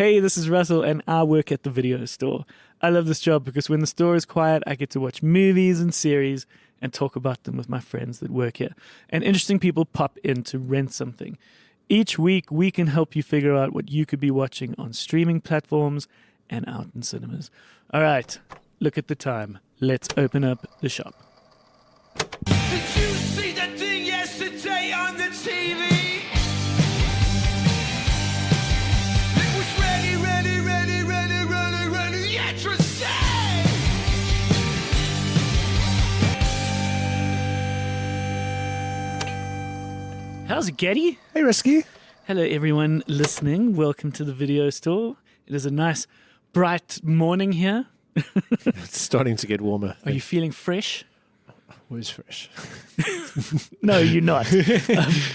Hey, this is Russell, and I work at the video store. I love this job because when the store is quiet, I get to watch movies and series and talk about them with my friends that work here. And interesting people pop in to rent something. Each week, we can help you figure out what you could be watching on streaming platforms and out in cinemas. All right, look at the time. Let's open up the shop. Did you see that thing yesterday on the TV? It was ready, interesting! How's it, Getty? Hey, Risky. Hello, everyone listening. Welcome to the video store. It is a nice, bright morning here. It's starting to get warmer. Are you feeling fresh? Always fresh. No, you're not.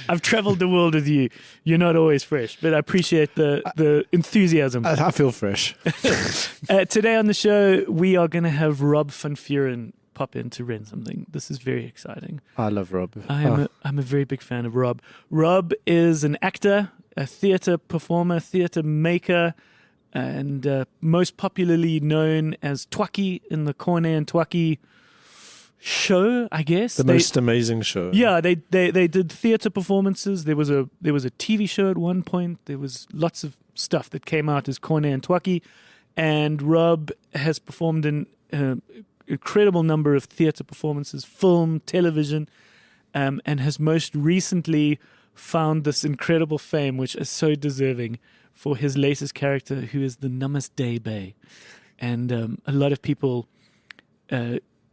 I've traveled the world with you. You're not always fresh, but I appreciate the enthusiasm. I feel fresh. Today on the show, we are going to have Rob Van Vuuren pop in to rent something. This is very exciting. I love Rob. I'm a very big fan of Rob. Rob is an actor, a theatre performer, theatre maker, and most popularly known as Twakkie in the Corne and Twakkie show, I guess. The most amazing show. Yeah, they did theatre performances. There was a TV show at one point. There was lots of stuff that came out as Corne and Twakkie, and Rob has performed in incredible number of theatre performances, film, television, and has most recently found this incredible fame, which is so deserving, for his latest character, who is the Namaste Bae. And a lot of people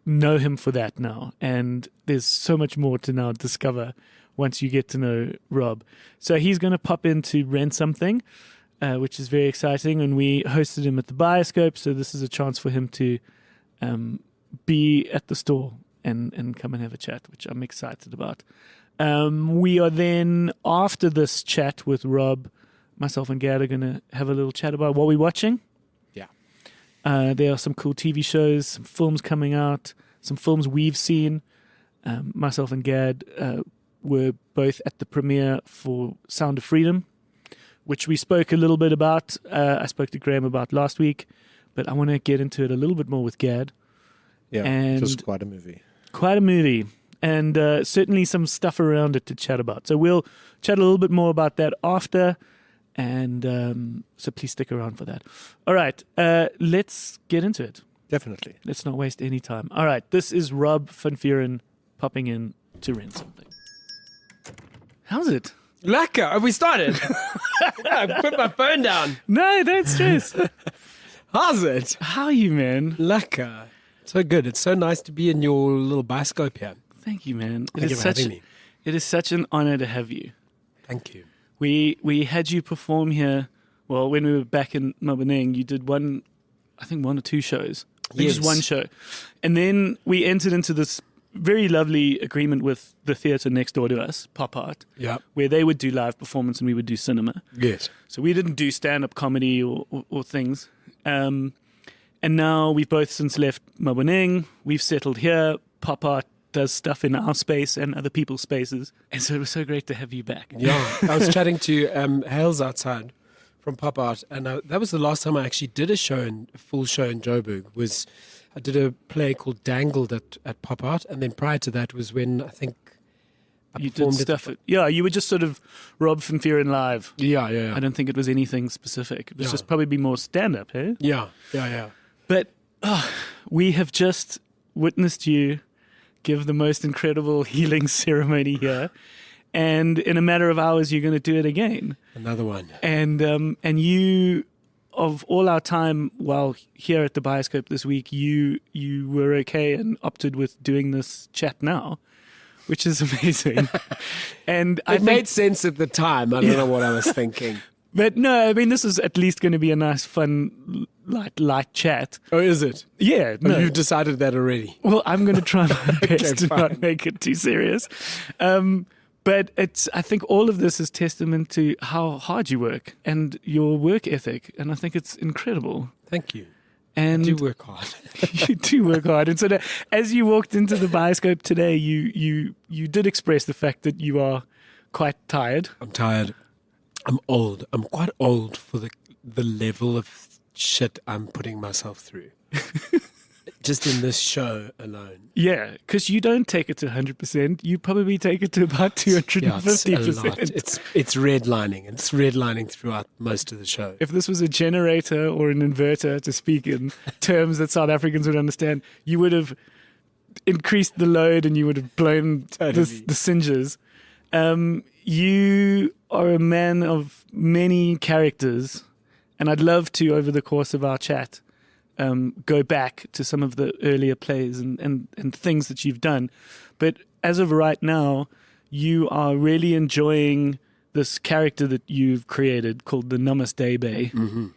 know him for that now, and there's so much more to now discover once you get to know Rob. So he's going to pop in to rent something, which is very exciting, and we hosted him at the Bioscope, so this is a chance for him to be at the store and come and have a chat, which I'm excited about. We are then, after this chat with Rob, myself and Gad are going to have a little chat about what we're watching. Yeah. There are some cool TV shows, some films coming out, some films we've seen. Myself and Gad were both at the premiere for Sound of Freedom, which we spoke a little bit about. I spoke to Graham about last week, but I want to get into it a little bit more with Gad. Yeah, and it was quite a movie. Quite a movie, and certainly some stuff around it to chat about. So we'll chat a little bit more about that after, and so please stick around for that. All right, let's get into it. Definitely. Let's not waste any time. All right, this is Rob Van Vuuren popping in to rent something. How's it? Lekker. We started. I put my phone down. No, don't stress. How's it? How are you, man? Lekker. So good. It's so nice to be in your little bioscope here. Thank you, man. Thank you for having me. It is such an honor to have you. Thank you. We had you perform here. Well, when we were back in Namaste, you did one or two shows. Yes. Just one show. And then we entered into this very lovely agreement with the theatre next door to us, Pop Art, Yeah. where they would do live performance and we would do cinema. Yes. So we didn't do stand-up comedy or things. And now we've both since left Maboneng. We've settled here. Pop Art does stuff in our space and other people's spaces. And so it was so great to have you back. Yeah. I was chatting to Hales outside from Pop Art, and that was the last time I actually did a full show in Joburg. I did a play called Dangled at Pop Art, and then prior to that was when I think you did stuff. You were just sort of Rob Van Vuuren live. Yeah. I don't think it was anything specific. It was just probably more stand-up, hey? Yeah. But we have just witnessed you give the most incredible healing ceremony here. And in a matter of hours, you're going to do it again. Another one. And you, of all our time while here at the Bioscope this week, you were okay and opted with doing this chat now, which is amazing. And it made sense at the time. I don't know what I was thinking. But no, I mean, this is at least going to be a nice, fun, light chat. Oh, is it? Yeah. No. No. You've decided that already. Well, I'm going to try my best to fine. not make it too serious. But I think all of this is testament to how hard you work and your work ethic. And I think it's incredible. Thank you. And I do work hard. You do work hard. And so as you walked into the Bioscope today, you did express the fact that you are quite tired. I'm tired. I'm old. I'm quite old for the the level of shit I'm putting myself through. Just in this show alone. Yeah, because you don't take it to 100%. You probably take it to about 250%. Yeah, it's a lot. It's redlining. It's redlining throughout most of the show. If this was a generator or an inverter, to speak in terms that South Africans would understand, you would have increased the load and you would have blown the singes. You are a man of many characters, and I'd love to, over the course of our chat, go back to some of the earlier plays and things that you've done. But as of right now, you are really enjoying this character that you've created called the Namaste Bae. Mm-hmm.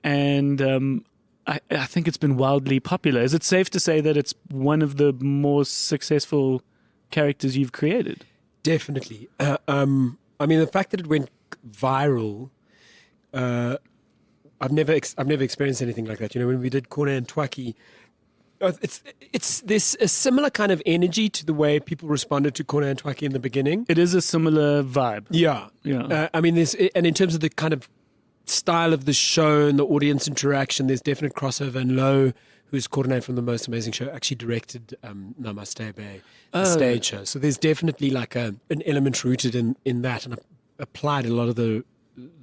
And I think it's been wildly popular. Is it safe to say that it's one of the more successful characters you've created? Definitely. I mean, the fact that it went viral, I've never experienced anything like that. You know, when we did Corner and Twakkie, there's a similar kind of energy to the way people responded to Corner and Twakkie in the beginning. It is a similar vibe. Yeah. I mean, and in terms of the kind of style of the show and the audience interaction, there's definite crossover. And Lo, who's coordinated from The Most Amazing Show, actually directed Namaste Bae, the stage show. So there's definitely like an element rooted in that, and I applied a lot of the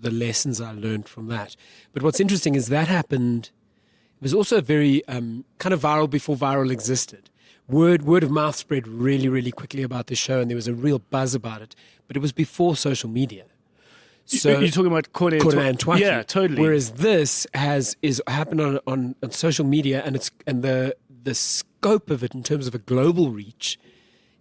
lessons I learned from that. But what's interesting is that happened. It was also very kind of viral before viral existed. Word of mouth spread really, really quickly about the show, and there was a real buzz about it. But it was before social media. So you're talking about Corner and Twakkie. Yeah, totally. Whereas this is happened on social media, and the scope of it in terms of a global reach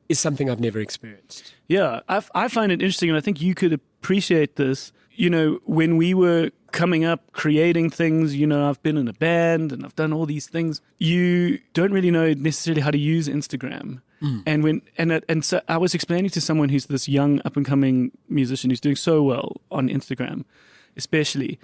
is something I've never experienced. Yeah, I find it interesting, and I think you could appreciate this. You know, when we were coming up, creating things, you know, I've been in a band and I've done all these things. You don't really know necessarily how to use Instagram. And so I was explaining to someone who's this young up and coming musician who's doing so well on Instagram, especially.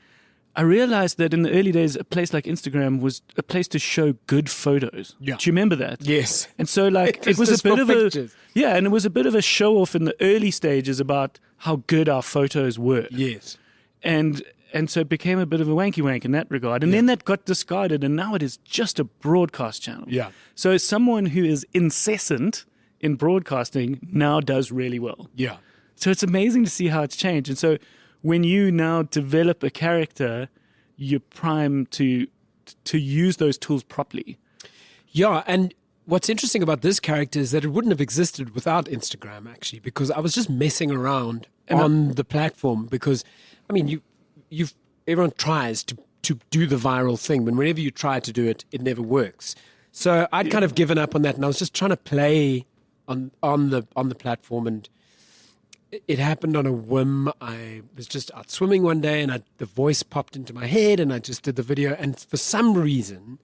I realized that in the early days, a place like Instagram was a place to show good photos. Yeah. Do you remember that? Yes. And so like it was a bit of and it was a bit of a show off in the early stages about how good our photos were. Yes. And so it became a bit of a wanky wank in that regard. And then that got discarded, and now it is just a broadcast channel. Yeah. So someone who is incessant in broadcasting now does really well. Yeah. So it's amazing to see how it's changed. And so when you now develop a character, you're primed to use those tools properly. Yeah, and what's interesting about this character is that it wouldn't have existed without Instagram, actually, because I was just messing around on the platform. Because, I mean, everyone tries to do the viral thing, but whenever you try to do it, it never works. So I'd kind of given up on that, and I was just trying to play on the platform, and it happened on a whim. I was just out swimming one day, and the voice popped into my head, and I just did the video. And for some reason,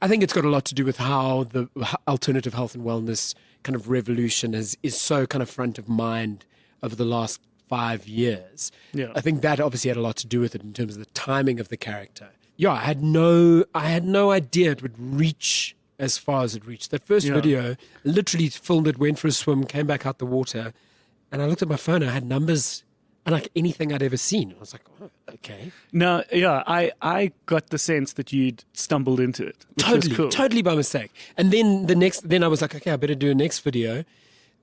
I think it's got a lot to do with how the alternative health and wellness kind of revolution is so kind of front of mind over the last 5 years. Yeah. I think that obviously had a lot to do with it in terms of the timing of the character. Yeah, I had no idea it would reach as far as it reached. That first video, literally filmed it, went for a swim, came back out the water, and I looked at my phone and I had numbers unlike anything I'd ever seen. I was like, oh, okay. No, yeah, I got the sense that you'd stumbled into it, which was cool. Totally by mistake. And then I was like, okay, I better do a next video.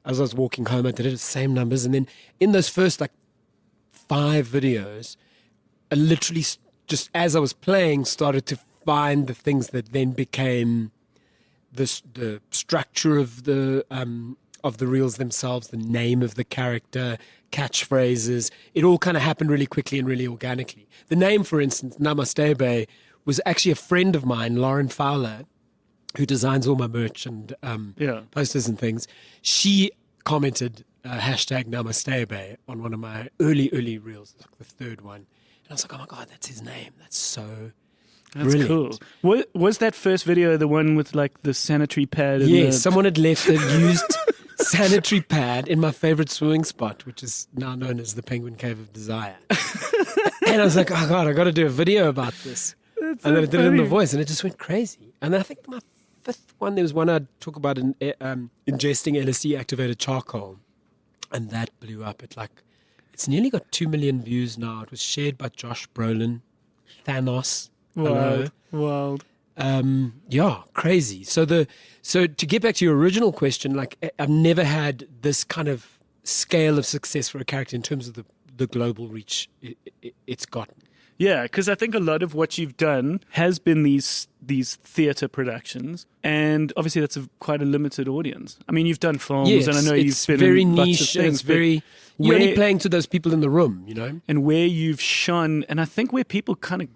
As I was walking home, I did it, the same numbers. And then in those first 5 videos, I literally just as I was playing started to find the things that then became the structure of the reels themselves, the name of the character, catchphrases. It all kind of happened really quickly and really organically. The name, for instance, Namaste Bae, was actually a friend of mine, Lauren Fowler, who designs all my merch and posters and things. She commented hashtag Namaste Bae on one of my early reels, the third one. And I was like, oh my God, that's his name. That's so That's cool. Was that first video the one with the sanitary pad? Yes, someone had left a used sanitary pad in my favorite swimming spot, which is now known as the Penguin Cave of Desire. And I was like, oh God, I got to do a video about this. That's and then I so did it in the funny. voice, and it just went crazy. And then I think my 5th one, there was one I'd talk about ingesting LSD-activated charcoal, and that blew up. It's nearly got 2 million views now. It was shared by Josh Brolin Thanos. Hello. Wild. Yeah, crazy. So to get back to your original question, like I've never had this kind of scale of success for a character in terms of the global reach it's gotten. Yeah, because I think a lot of what you've done has been these theatre productions, and obviously that's quite a limited audience. I mean, you've done films, and I know you've been very in lots niche. of things. It's very you're only playing to those people in the room, you know. And where you've shone, and I think where people kind of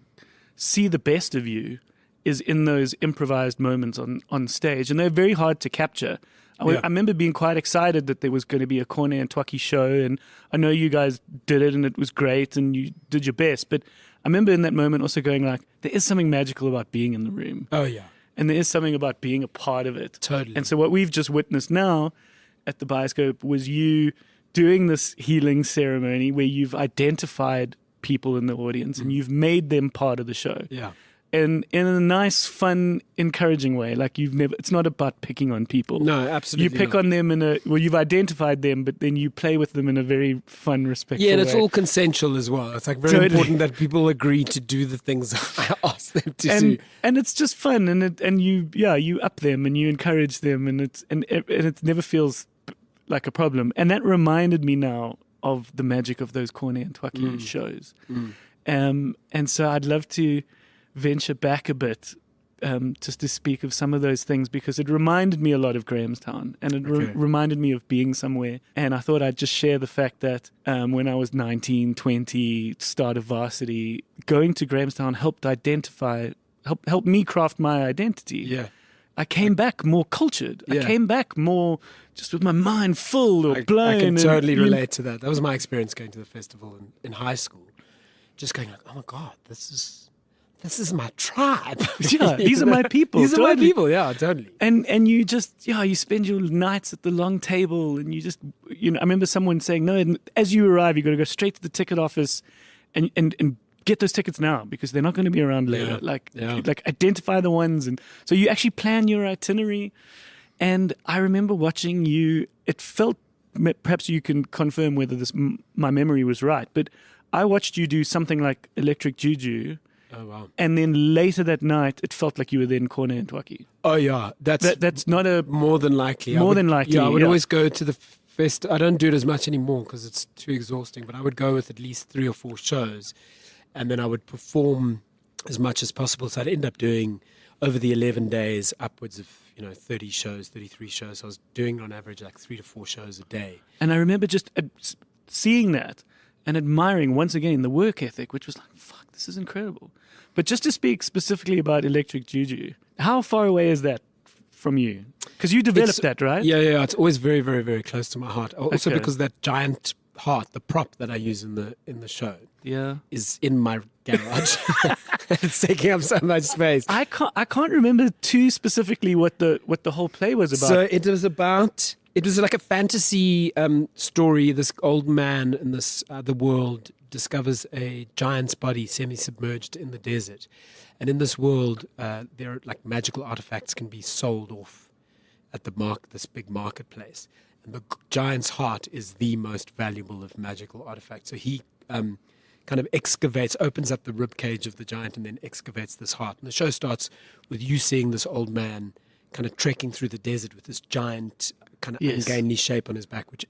see the best of you is in those improvised moments on stage, and they're very hard to capture. I remember being quite excited that there was going to be a Cornet and Twakkie show, and I know you guys did it, and it was great, and you did your best. But I remember in that moment also going like, there is something magical about being in the room. Oh, yeah. And there is something about being a part of it. Totally. And so what we've just witnessed now at the Bioscope was you doing this healing ceremony where you've identified people in the audience and you've made them part of the show. Yeah. And in a nice, fun, encouraging way. Like it's not about picking on people. No, absolutely. You pick on them you've identified them, but then you play with them in a very fun, respectful way. Yeah, and it's all consensual as well. It's like very important that people agree to do the things I ask them to do. And it's just fun, and you up them and you encourage them, and it never feels like a problem. And that reminded me now of the magic of those Cornet and Twakkie shows. And so I'd love to venture back a bit just to speak of some of those things, because it reminded me a lot of Grahamstown, and it reminded me of being somewhere. And I thought I'd just share the fact that when I was 19, 20, start of varsity, going to Grahamstown helped me craft my identity. Yeah. I came back more cultured. Yeah. I came back more just with my mind full or blown. I can totally relate to that. That was my experience going to the festival in high school. Just going like, oh my God, this is my tribe. Yeah, these are my people. These are my people. Yeah, totally. And you just, you spend your nights at the long table, and you just, I remember someone saying, no, as you arrive, you got to go straight to the ticket office and get those tickets now, because they're not going to be around later. Like identify the ones. And so you actually plan your itinerary. And I remember watching you, it felt, perhaps you can confirm whether my memory was right, but I watched you do something like Electric Juju. Oh, wow. And then later that night, it felt like you were then Cornet and Twakkie. Oh, yeah. That's not a... More than likely. More than likely, Yeah, I would always go to the fest. I don't do it as much anymore because it's too exhausting, but I would go with at least 3 or 4 shows, and then I would perform as much as possible. So I'd end up doing, over the 11 days, upwards of 30 shows, 33 shows. I was doing on average like 3 to 4 shows a day. And I remember just seeing that and admiring once again the work ethic, which was like, fuck, this is incredible. But just to speak specifically about Electric Juju, how far away is that from you? Because you developed that, right? Yeah. It's always very, very, very close to my heart. Also because that giant heart, the prop that I use in the show, is in my garage. It's taking up so much space. I can't remember too specifically what the whole play was about. So it was like a fantasy story. This old man in this other world discovers a giant's body semi-submerged in the desert. And in this world, there are like magical artifacts can be sold off at this big marketplace. And the giant's heart is the most valuable of magical artifacts. So he kind of opens up the rib cage of the giant and then excavates this heart. And the show starts with you seeing this old man kind of trekking through the desert with this giant kind of ungainly shape on his back, which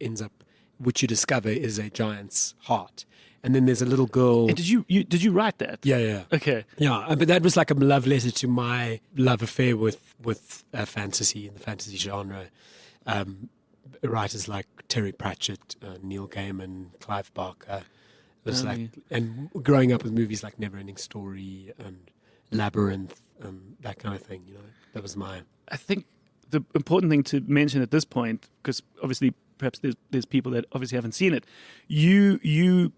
you discover is a giant's heart. And then there's a little girl. And did you write that? Yeah. Okay. Yeah, but that was like a love letter to my love affair with fantasy and the fantasy genre. Writers like Terry Pratchett, Neil Gaiman, Clive Barker. It was and growing up with movies like NeverEnding Story and Labyrinth, that kind of thing. That was I think the important thing to mention at this point, because obviously perhaps there's people that obviously haven't seen it. You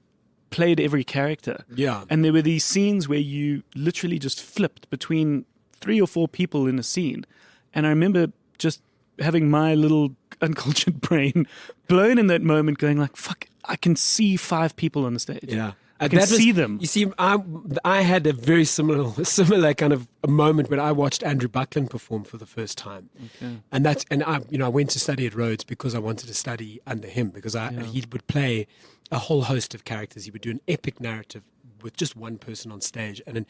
played every character. Yeah. And there were these scenes where you literally just flipped between 3 or 4 people in a scene. And I remember just having my little uncultured brain blown in that moment, going like, fuck, I can see 5 people on the stage. Yeah. I can see them. You see, I had a very similar kind of a moment when I watched Andrew Buckland perform for the first time. Okay. And I went to study at Rhodes because I wanted to study under him, because he would play a whole host of characters. He would do an epic narrative, with just one person on stage, and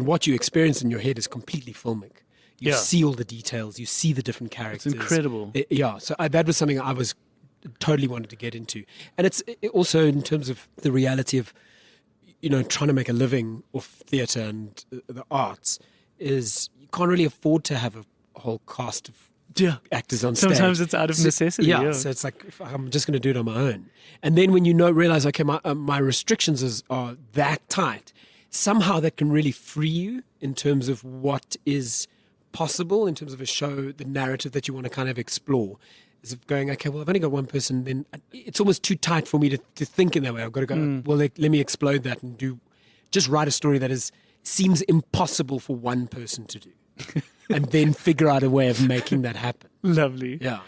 what you experience in your head is completely filmic. You Yeah. see all the details, you see the different characters. incredible. So that was something I was totally wanted to get into, and it's also in terms of the reality of trying to make a living off theatre and the arts is you can't really afford to have a whole cast of Yeah. actors on stage. Sometimes it's out of necessity. Yeah. So it's like I'm just going to do it on my own. And then when realize, okay, my restrictions are that tight, somehow that can really free you in terms of what is possible in terms of a show, the narrative that you want to kind of explore. Is of going, okay, well, I've only got one person, then it's almost too tight for me to think in that way. I've got to go, well, let me explode that and just write a story that seems impossible for one person to do. And then figure out a way of making that happen. Lovely. Yeah.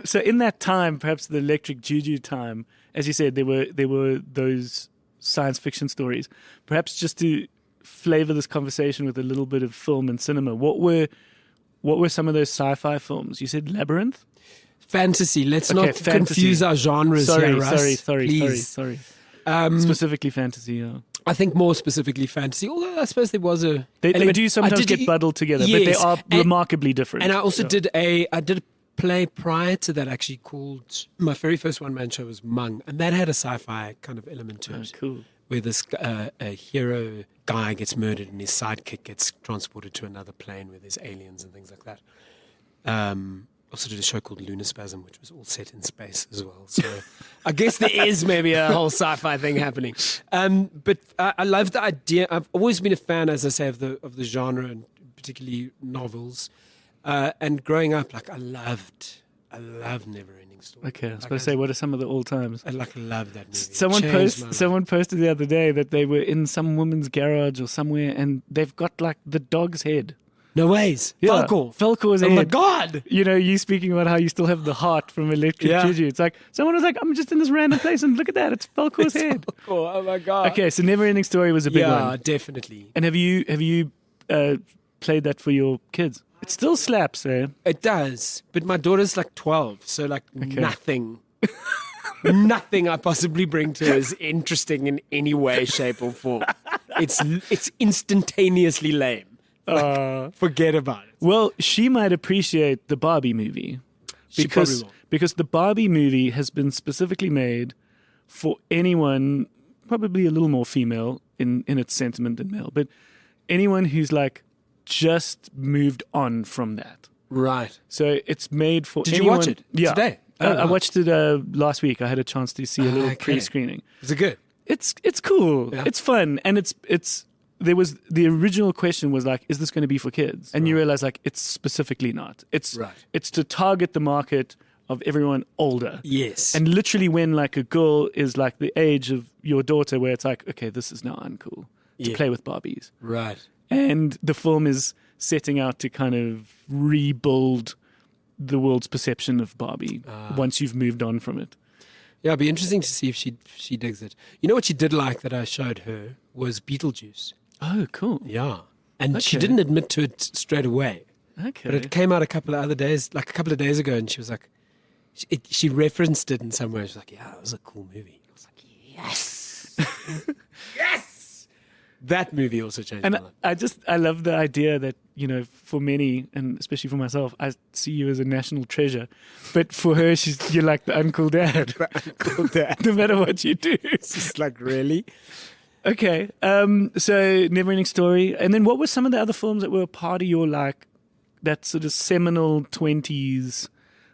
So in that time, perhaps the Electric Juju time, as you said, there were those science fiction stories. Perhaps just to flavor this conversation with a little bit of film and cinema, what were some of those sci-fi films? You said Labyrinth? Fantasy. Let's Okay, not fantasy. confuse our genres here, Russ. Sorry. Please. Specifically fantasy, yeah. I think more specifically fantasy, although I suppose there was a... They element. do sometimes I did- get bundled together, but Yes, they are remarkably different. And I also Yeah. did a play prior to that actually called... My very first one-man show was Mung, and that had a sci-fi kind of element to Oh, it. cool. Where this a hero guy gets murdered and his sidekick gets transported to another plane where there's aliens and things like that. Also did a show called Lunaspasm, which was all set in space as well. So I guess there is maybe a whole sci-fi thing happening. But I love the idea. I've always been a fan, as I say, of the genre and particularly novels. And growing up, like I loved NeverEnding Story. Okay, I was Like, going to say, what are some of the all times? I love that movie. Someone posted the other day that they were in some woman's garage or somewhere, and they've got like the dog's head. No ways. Yeah, Falco. Falco's Oh head. my God. You speaking about how you still have the heart from Electric Yeah. Juju. It's like someone was like, I'm just in this random place and look at that, it's Falco's head. Falco. Oh my God. Okay, so NeverEnding Story was a big Yeah, one. definitely. And have you played that for your kids? It still slaps, eh? It does, but my daughter's like 12, so like Okay. nothing I possibly bring to her is interesting in any way, shape, or form. It's instantaneously lame. Forget about it. Well, she might appreciate the Barbie movie She probably will. because the Barbie movie has been specifically made for anyone, probably a little more female in its sentiment than male, but anyone who's like just moved on from that. Right. So it's made for Did you anyone. watch it Yeah. today? I Oh, wow. watched it last week. I had a chance to see a little Okay. pre-screening. Is it good? It's cool. Yeah. It's fun, and it's there was the original question was like, is this going to be for kids? And you realize like it's specifically not. It's Right. it's to target the market of everyone older. Yes. And literally when like a girl is like the age of your daughter where it's like, okay, this is now uncool to Yeah. play with Barbies. right. And the film is setting out to kind of rebuild the world's perception of Barbie once you've moved on from it. Yeah, it'd be interesting to see if she digs it. You know what she did like that I showed her was Beetlejuice. Oh, cool. Yeah. And she Okay. didn't admit to it straight away. Okay. But it came out a couple of days ago, and she was like, she referenced it in some way. She was like, yeah, it was a cool movie. I was like, yes. Yes. That movie also changed my And life. I love the idea that, for many, and especially for myself, I see you as a national treasure. But for her, you're like the uncool dad. Cool, Dad. No matter what you do. It's just like, really? Okay. So NeverEnding Story. And then what were some of the other films that were a part of your, like, that sort of seminal 20s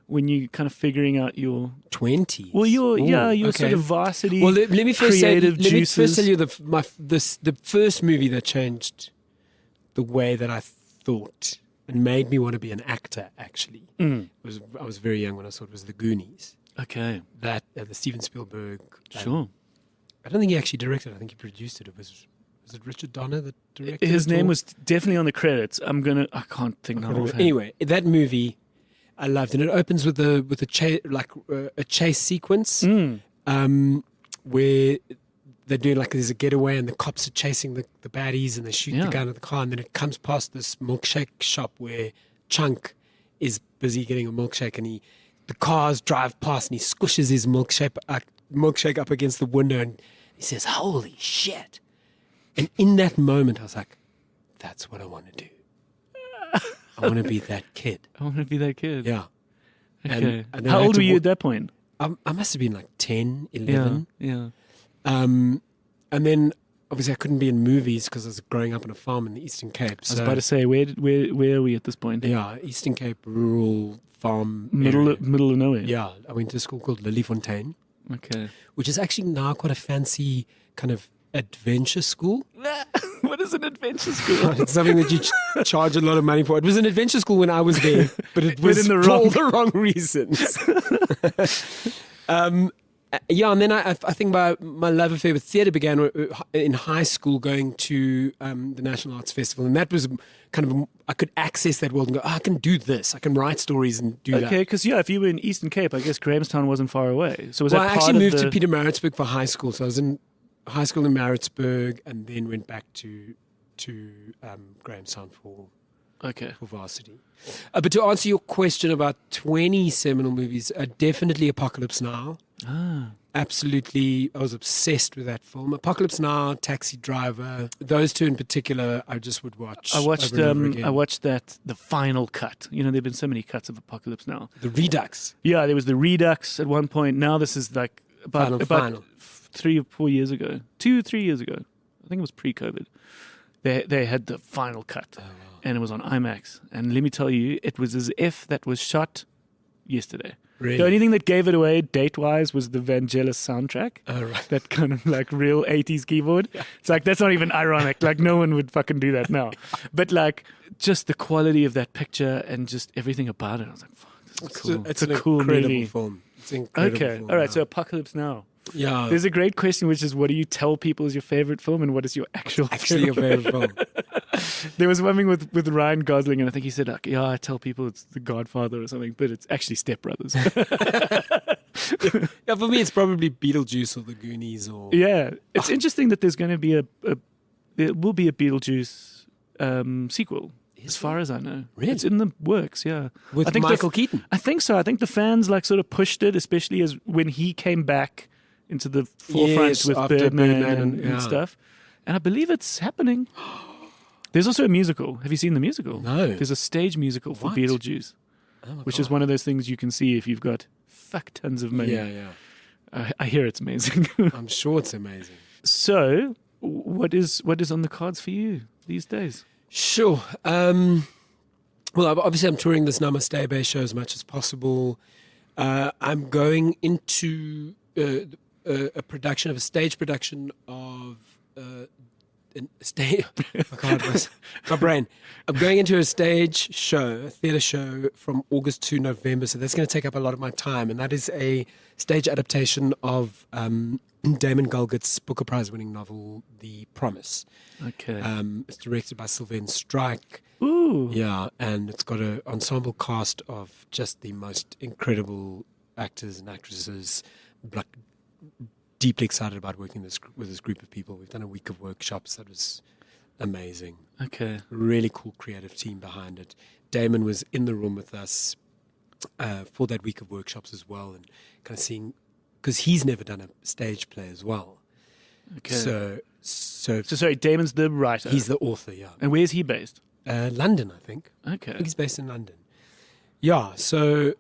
when you kind of figuring out your... 20s. Well, your okay. sort of varsity Well, let me first creative let me first juices. tell you the first movie that changed the way that I thought and made me want to be an actor. Actually, I was very young when I saw it was the Goonies. Okay. That the Steven Spielberg. Sure. I don't think he actually directed. I think he produced it. Was it Richard Donner that directed? His it name or- was definitely on the credits. I can't think now. Anyway, that movie I loved, and it opens with a chase sequence. Where they're doing like there's a getaway and the cops are chasing the baddies and they shoot Yeah. the gun at the car, and then it comes past this milkshake shop where Chunk is busy getting a milkshake, and the cars drive past and he squishes his milkshake up against the window and he says, "Holy shit!" And in that moment, I was like, that's what I want to do. I want to be that kid. I want to be that kid. Yeah. Okay. And then I How had old to were you at that point? I must have been like 10, 11. Yeah. And then obviously I couldn't be in movies because I was growing up on a farm in the Eastern Cape. I was about to say, where are we at this point? Yeah, Eastern Cape rural farm Middle area. of nowhere. Yeah, I went to a school called Lillyfontein, Okay. which is actually now quite a fancy kind of adventure school. What is an adventure school? It's something that you charge a lot of money for. It was an adventure school when I was there, but it was in the for wrong- all the wrong reasons. Yeah, and then I think my love affair with theatre began in high school, going to the National Arts Festival, and that was kind of I could access that world and go, I can do this. I can write stories and do that. Okay, because if you were in Eastern Cape, I guess Grahamstown wasn't far away. So was Well, that I part actually of moved the... to Pietermaritzburg for high school, so I was in high school in Maritzburg, and then went back to Grahamstown for Okay. varsity. But to answer your question about 20 seminal movies, definitely Apocalypse Now. Ah. Absolutely, I was obsessed with that film. Apocalypse Now, Taxi Driver, those two in particular, I just would watch. I watched over and over again. I watched the final cut. There've been so many cuts of Apocalypse Now. The Redux. Yeah, there was the Redux at one point. Now this is like about Final. 3 or 4 years ago. 2-3 years ago. I think it was pre-COVID. They had the final cut. Oh, wow. And it was on IMAX. And let me tell you, it was as if that was shot yesterday. Really? The only thing that gave it away date-wise was the Vangelis soundtrack. Oh, right. That kind of like real 80s keyboard. It's like, that's not even ironic. Like, no one would fucking do that now. But like, just the quality of that picture and just everything about it. I was like, fuck, this is cool. It's a an cool incredible movie. film. It's an incredible Okay. film, All right. yeah. So Apocalypse Now. Yeah. There's a great question, which is, what do you tell people is your favorite film and what is your actual Actually, your favorite favorite film. There was one thing with Ryan Gosling, and I think he said, like, yeah, I tell people it's The Godfather or something, but it's actually Step Brothers. Yeah, for me, it's probably Beetlejuice or the Goonies or. Yeah. It's interesting that there's going to be there will be a Beetlejuice sequel, as far as I know. Really? It's in the works, yeah. With I think Michael Keaton. I think so. I think the fans like sort of pushed it, especially as when he came back into the forefront Yes, with after Birdman, Birdman and yeah. stuff. And I believe it's happening. There's also a musical. Have you seen the musical? No. There's a stage musical for What? Beetlejuice, Oh my which God. is one of those things you can see if you've got fuck tons of money. Yeah, yeah. I hear it's amazing. I'm sure it's amazing. So, what is on the cards for you these days? Sure. Well, obviously, I'm touring this Namaste Bae show as much as possible. I'm going into a production of a stage production of my brain. I'm going into a stage show, a theatre show from August to November. So that's going to take up a lot of my time, and that is a stage adaptation of Damon Galgut's Booker Prize-winning novel, The Promise. Okay. It's directed by Sylvain Strike. Ooh. Yeah, and it's got an ensemble cast of just the most incredible actors and actresses. Like, deeply excited about working with this group of people. We've done a week of workshops that was amazing. Okay. Really cool creative team behind it. Damon was in the room with us for that week of workshops as well, and kind of seeing, because he's never done a stage play as well. Okay. So So sorry, Damon's the writer. he's the author, yeah. And where's he based? London, I think. Okay. I think he's based in London. Yeah, so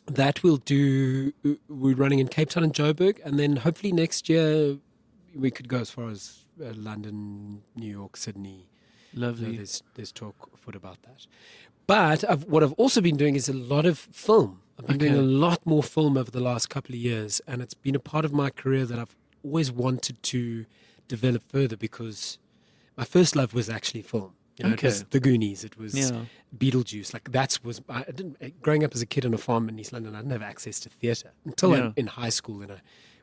that we'll do. We're running in Cape Town and Joburg, and then hopefully next year we could go as far as London, New York, Sydney. Lovely. There's talk afoot about that. But what I've also been doing is a lot of film. I've been doing a lot more film over the last couple of years, and it's been a part of my career that I've always wanted to develop further, because my first love was actually film. You know, It was the Goonies. It was Beetlejuice. Like growing up as a kid on a farm in East London, I didn't have access to theatre until in high school, and I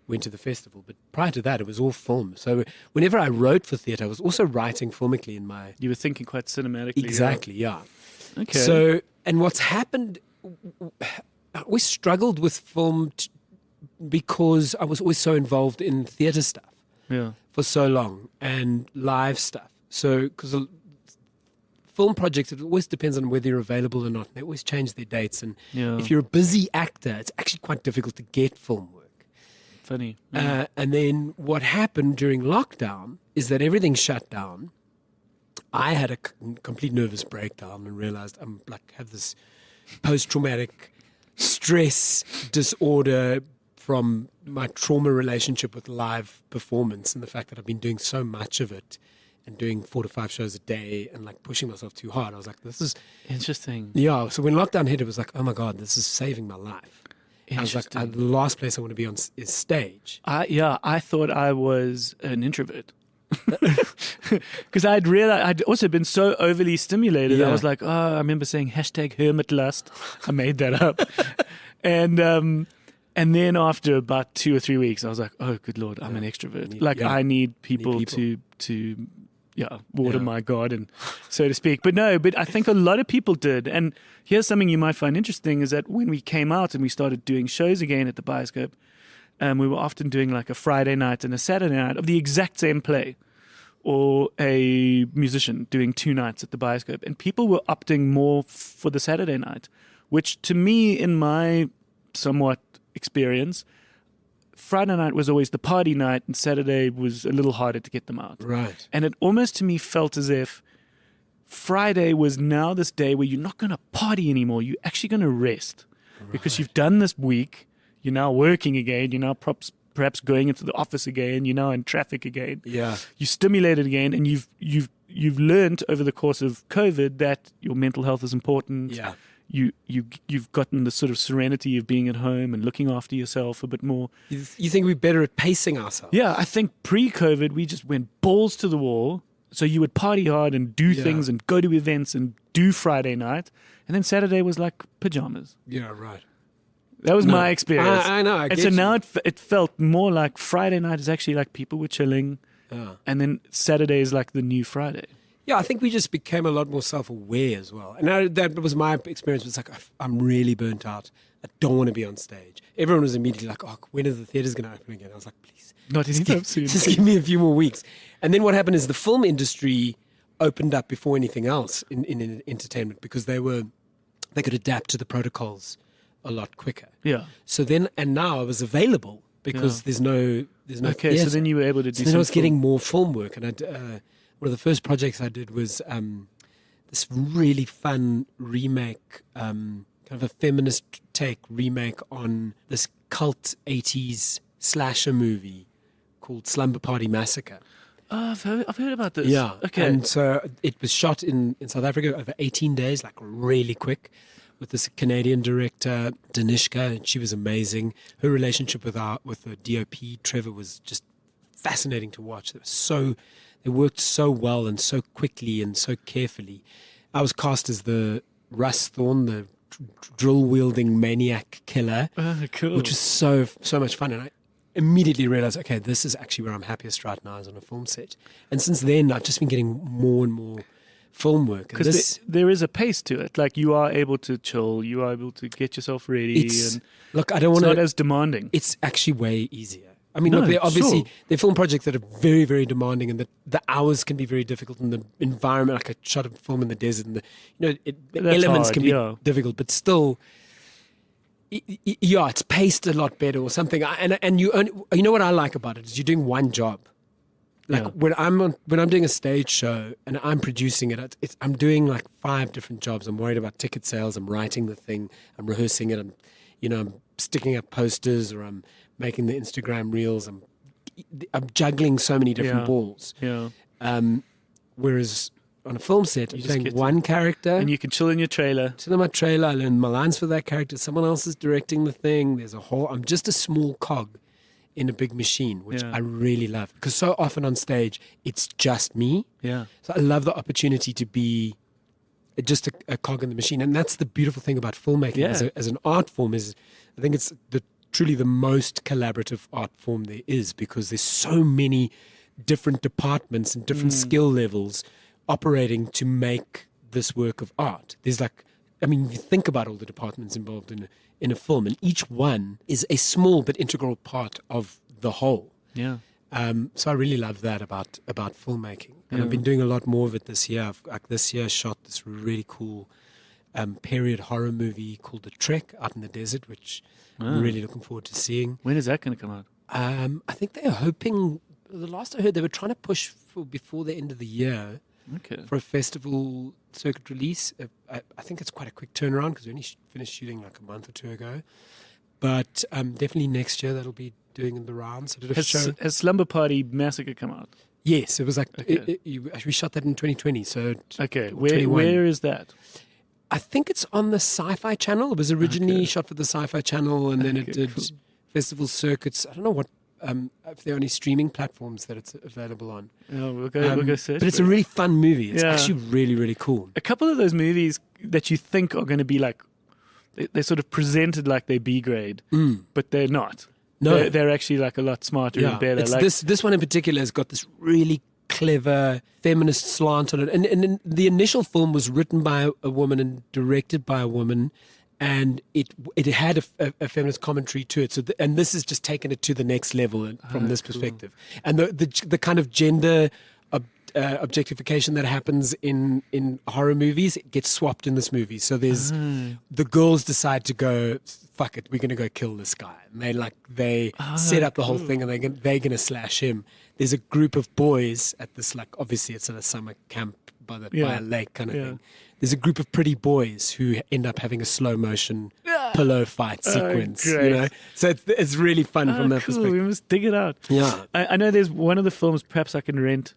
went to the festival. But prior to that, it was all film. So whenever I wrote for theatre, I was also writing filmically in my... You were thinking quite cinematically. Exactly, yeah. Okay. So, and what's happened, I always struggled with film because I was always so involved in theatre stuff for so long and live stuff. So, because film projects, it always depends on whether you're available or not. They always change their dates. And if you're a busy actor, it's actually quite difficult to get film work. Funny. And then what happened during lockdown is that everything shut down. I had a complete nervous breakdown and realized I'm like have this post-traumatic stress disorder from my trauma relationship with live performance and the fact that I've been doing so much of it and doing 4 to 5 shows a day and like pushing myself too hard. I was like, this is Interesting. yeah. So when lockdown hit, it was like, oh my God, this is saving my life. I was like, the last place I want to be on is stage. I thought I was an introvert. Because I'd also been so overly stimulated. Yeah. I was like, I remember saying #hermitlust. I made that up. And then after about 2 or 3 weeks, I was like, oh, good Lord, I'm an extrovert. I need people to water my garden, so to speak. But I think a lot of people did. And here's something you might find interesting is that when we came out and we started doing shows again at the Bioscope, we were often doing like a Friday night and a Saturday night of the exact same play, or a musician doing 2 nights at the Bioscope. And people were opting more for the Saturday night, which to me, in my somewhat experience, Friday night was always the party night and Saturday was a little harder to get them out. Right. And it almost to me felt as if Friday was now this day where you're not going to party anymore. You're actually going to rest because you've done this week. You're now working again. You're now perhaps going into the office again. You're now in traffic again. Yeah. You're stimulated again, and you've learned over the course of COVID that your mental health is important. Yeah. You've gotten the sort of serenity of being at home and looking after yourself a bit more. You think we're better at pacing ourselves? Yeah, I think pre-COVID we just went balls to the wall. So you would party hard and do things and go to events and do Friday night, and then Saturday was like pajamas. Yeah, right. That was my experience. I know. And so now it felt more like Friday night is actually like people were chilling, and then Saturday is like the new Friday. Yeah, I think we just became a lot more self-aware as well. And that was my experience. It was like, I'm really burnt out. I don't want to be on stage. Everyone was immediately like, oh, when are the theaters going to open again? I was like, please. Not anytime soon. Just give me a few more weeks. And then what happened is the film industry opened up before anything else in entertainment because they could adapt to the protocols a lot quicker. Yeah. So then, and now I was available because there's no Okay, theater. so then you were able to do So then I was some getting more film work, and one of the first projects I did was this really fun remake, kind of a feminist take remake on this cult 80s slasher movie called Slumber Party Massacre. Oh, I've heard about this. Yeah. Okay. And so it was shot in South Africa over 18 days, like really quick, with this Canadian director, Danishka, and she was amazing. Her relationship with the DOP, Trevor, was just fascinating to watch. They worked so well and so quickly and so carefully. I was cast as the Russ Thorne, the drill-wielding maniac killer, Cool. which was so much fun. And I immediately realized, okay, this is actually where I'm happiest right now, is on a film set. And since then, I've just been getting more and more film work. Because there is a pace to it. Like you are able to chill, you are able to get yourself ready. Look, I don't want It's to. not as demanding. It's actually way easier. I mean, No, look, sure. they're film projects that are very, very demanding, and the hours can be very difficult, and the environment, like I shot a film in the desert, and the That's elements hard, can be yeah. difficult, but still, it's paced a lot better or something. And you know what I like about it is you're doing one job. Like when I'm doing a stage show and I'm producing it, I'm doing like 5 different jobs. I'm worried about ticket sales. I'm writing the thing. I'm rehearsing it. I'm sticking up posters, or I'm making the Instagram reels. I'm juggling so many different balls. Yeah. Whereas on a film set, I'm just playing get to- one character. And you can chill in your trailer. Sit in my trailer. I learn my lines for that character. Someone else is directing the thing. I'm just a small cog in a big machine, which I really love, because so often on stage it's just me. Yeah. So I love the opportunity to be just a cog in the machine, and that's the beautiful thing about filmmaking as an art form. Is I think it's truly the most collaborative art form there is, because there's so many different departments and different skill levels operating to make this work of art. There's you think about all the departments involved in a film, and each one is a small but integral part of the whole. Yeah. So I really love that about filmmaking, and I've been doing a lot more of it this year. This year shot this really cool period horror movie called The Trek out in the desert, which I'm really looking forward to seeing. When is that going to come out? I think they're hoping. The last I heard, they were trying to push for before the end of the year Okay. for a festival circuit release. I think it's quite a quick turnaround because we only finished shooting like a month or two ago. But definitely next year that'll be doing the rounds. I did a show. Has Slumber Party Massacre come out? Yes, it was like Okay. we shot that in 2020. So Okay. 21. Where is that? I think it's on the Sci-Fi Channel. It was originally shot for the Sci-Fi Channel, and then it Okay, did cool. festival circuits. I don't know what if there are any streaming platforms that it's available on. Oh, we'll go search. But it's for a it. really fun movie. It's Yeah. actually really, really cool. A couple of those movies that you think are going to be like, they're sort of presented like they B grade, but they're not. No. They're actually like a lot smarter Yeah, and better. it's Like, this one in particular has got this really clever feminist slant on it. And the initial film was written by a woman and directed by a woman, and it had a feminist commentary to it. So and this has just taken it to the next level from this perspective. And the kind of gender objectification that happens in horror movies, it gets swapped in this movie. So there's the girls decide to go, fuck it, we're going to go kill this guy. And they set up the whole thing, and they're going to slash him. There's a group of boys at this, like, obviously it's at a summer camp by a lake kind of thing. There's a group of pretty boys who end up having a slow motion pillow fight sequence. You great. know, so it's really fun from that cool. perspective. We must dig it out. Yeah. I know there's one of the films perhaps I can rent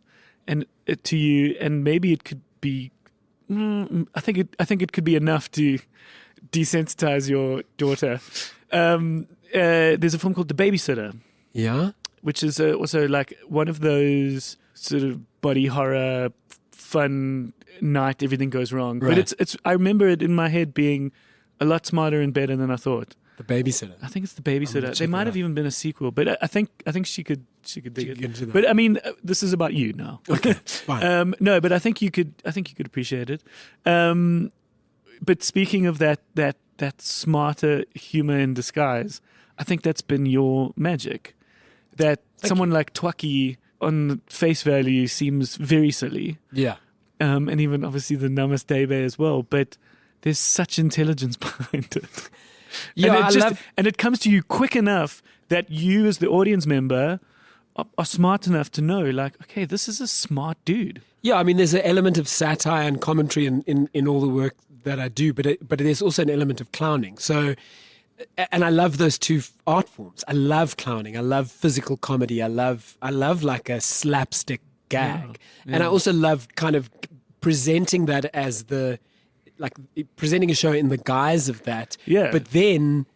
and to you, and maybe it could be. I think it could be enough to desensitize your daughter. There's a film called The Babysitter, Yeah. which is also like one of those sort of body horror, fun night. Everything goes wrong, Right. but it's. I remember it in my head being a lot smarter and better than I thought. The Babysitter. I think it's The Babysitter. check There it might have out. even been a sequel, but I think she could dig get into it. that. But I mean, this is about you now. Okay, fine. No, but I think you could appreciate it. But speaking of that smarter humor in disguise, I think that's been your magic. That someone like Twakkie on face value seems very silly, Yeah. and even obviously the Namaste Bae as well. But there's such intelligence behind it. Yeah, And it comes to you quick enough that you, as the audience member, are smart enough to know, like, okay, this is a smart dude. Yeah, I mean, there's an element of satire and commentary in all the work that I do, but there's also an element of clowning. So, and I love those two art forms. I love clowning. I love physical comedy. I love like a slapstick gag, and I also love kind of presenting that as presenting a show in the guise of that. Yeah. But then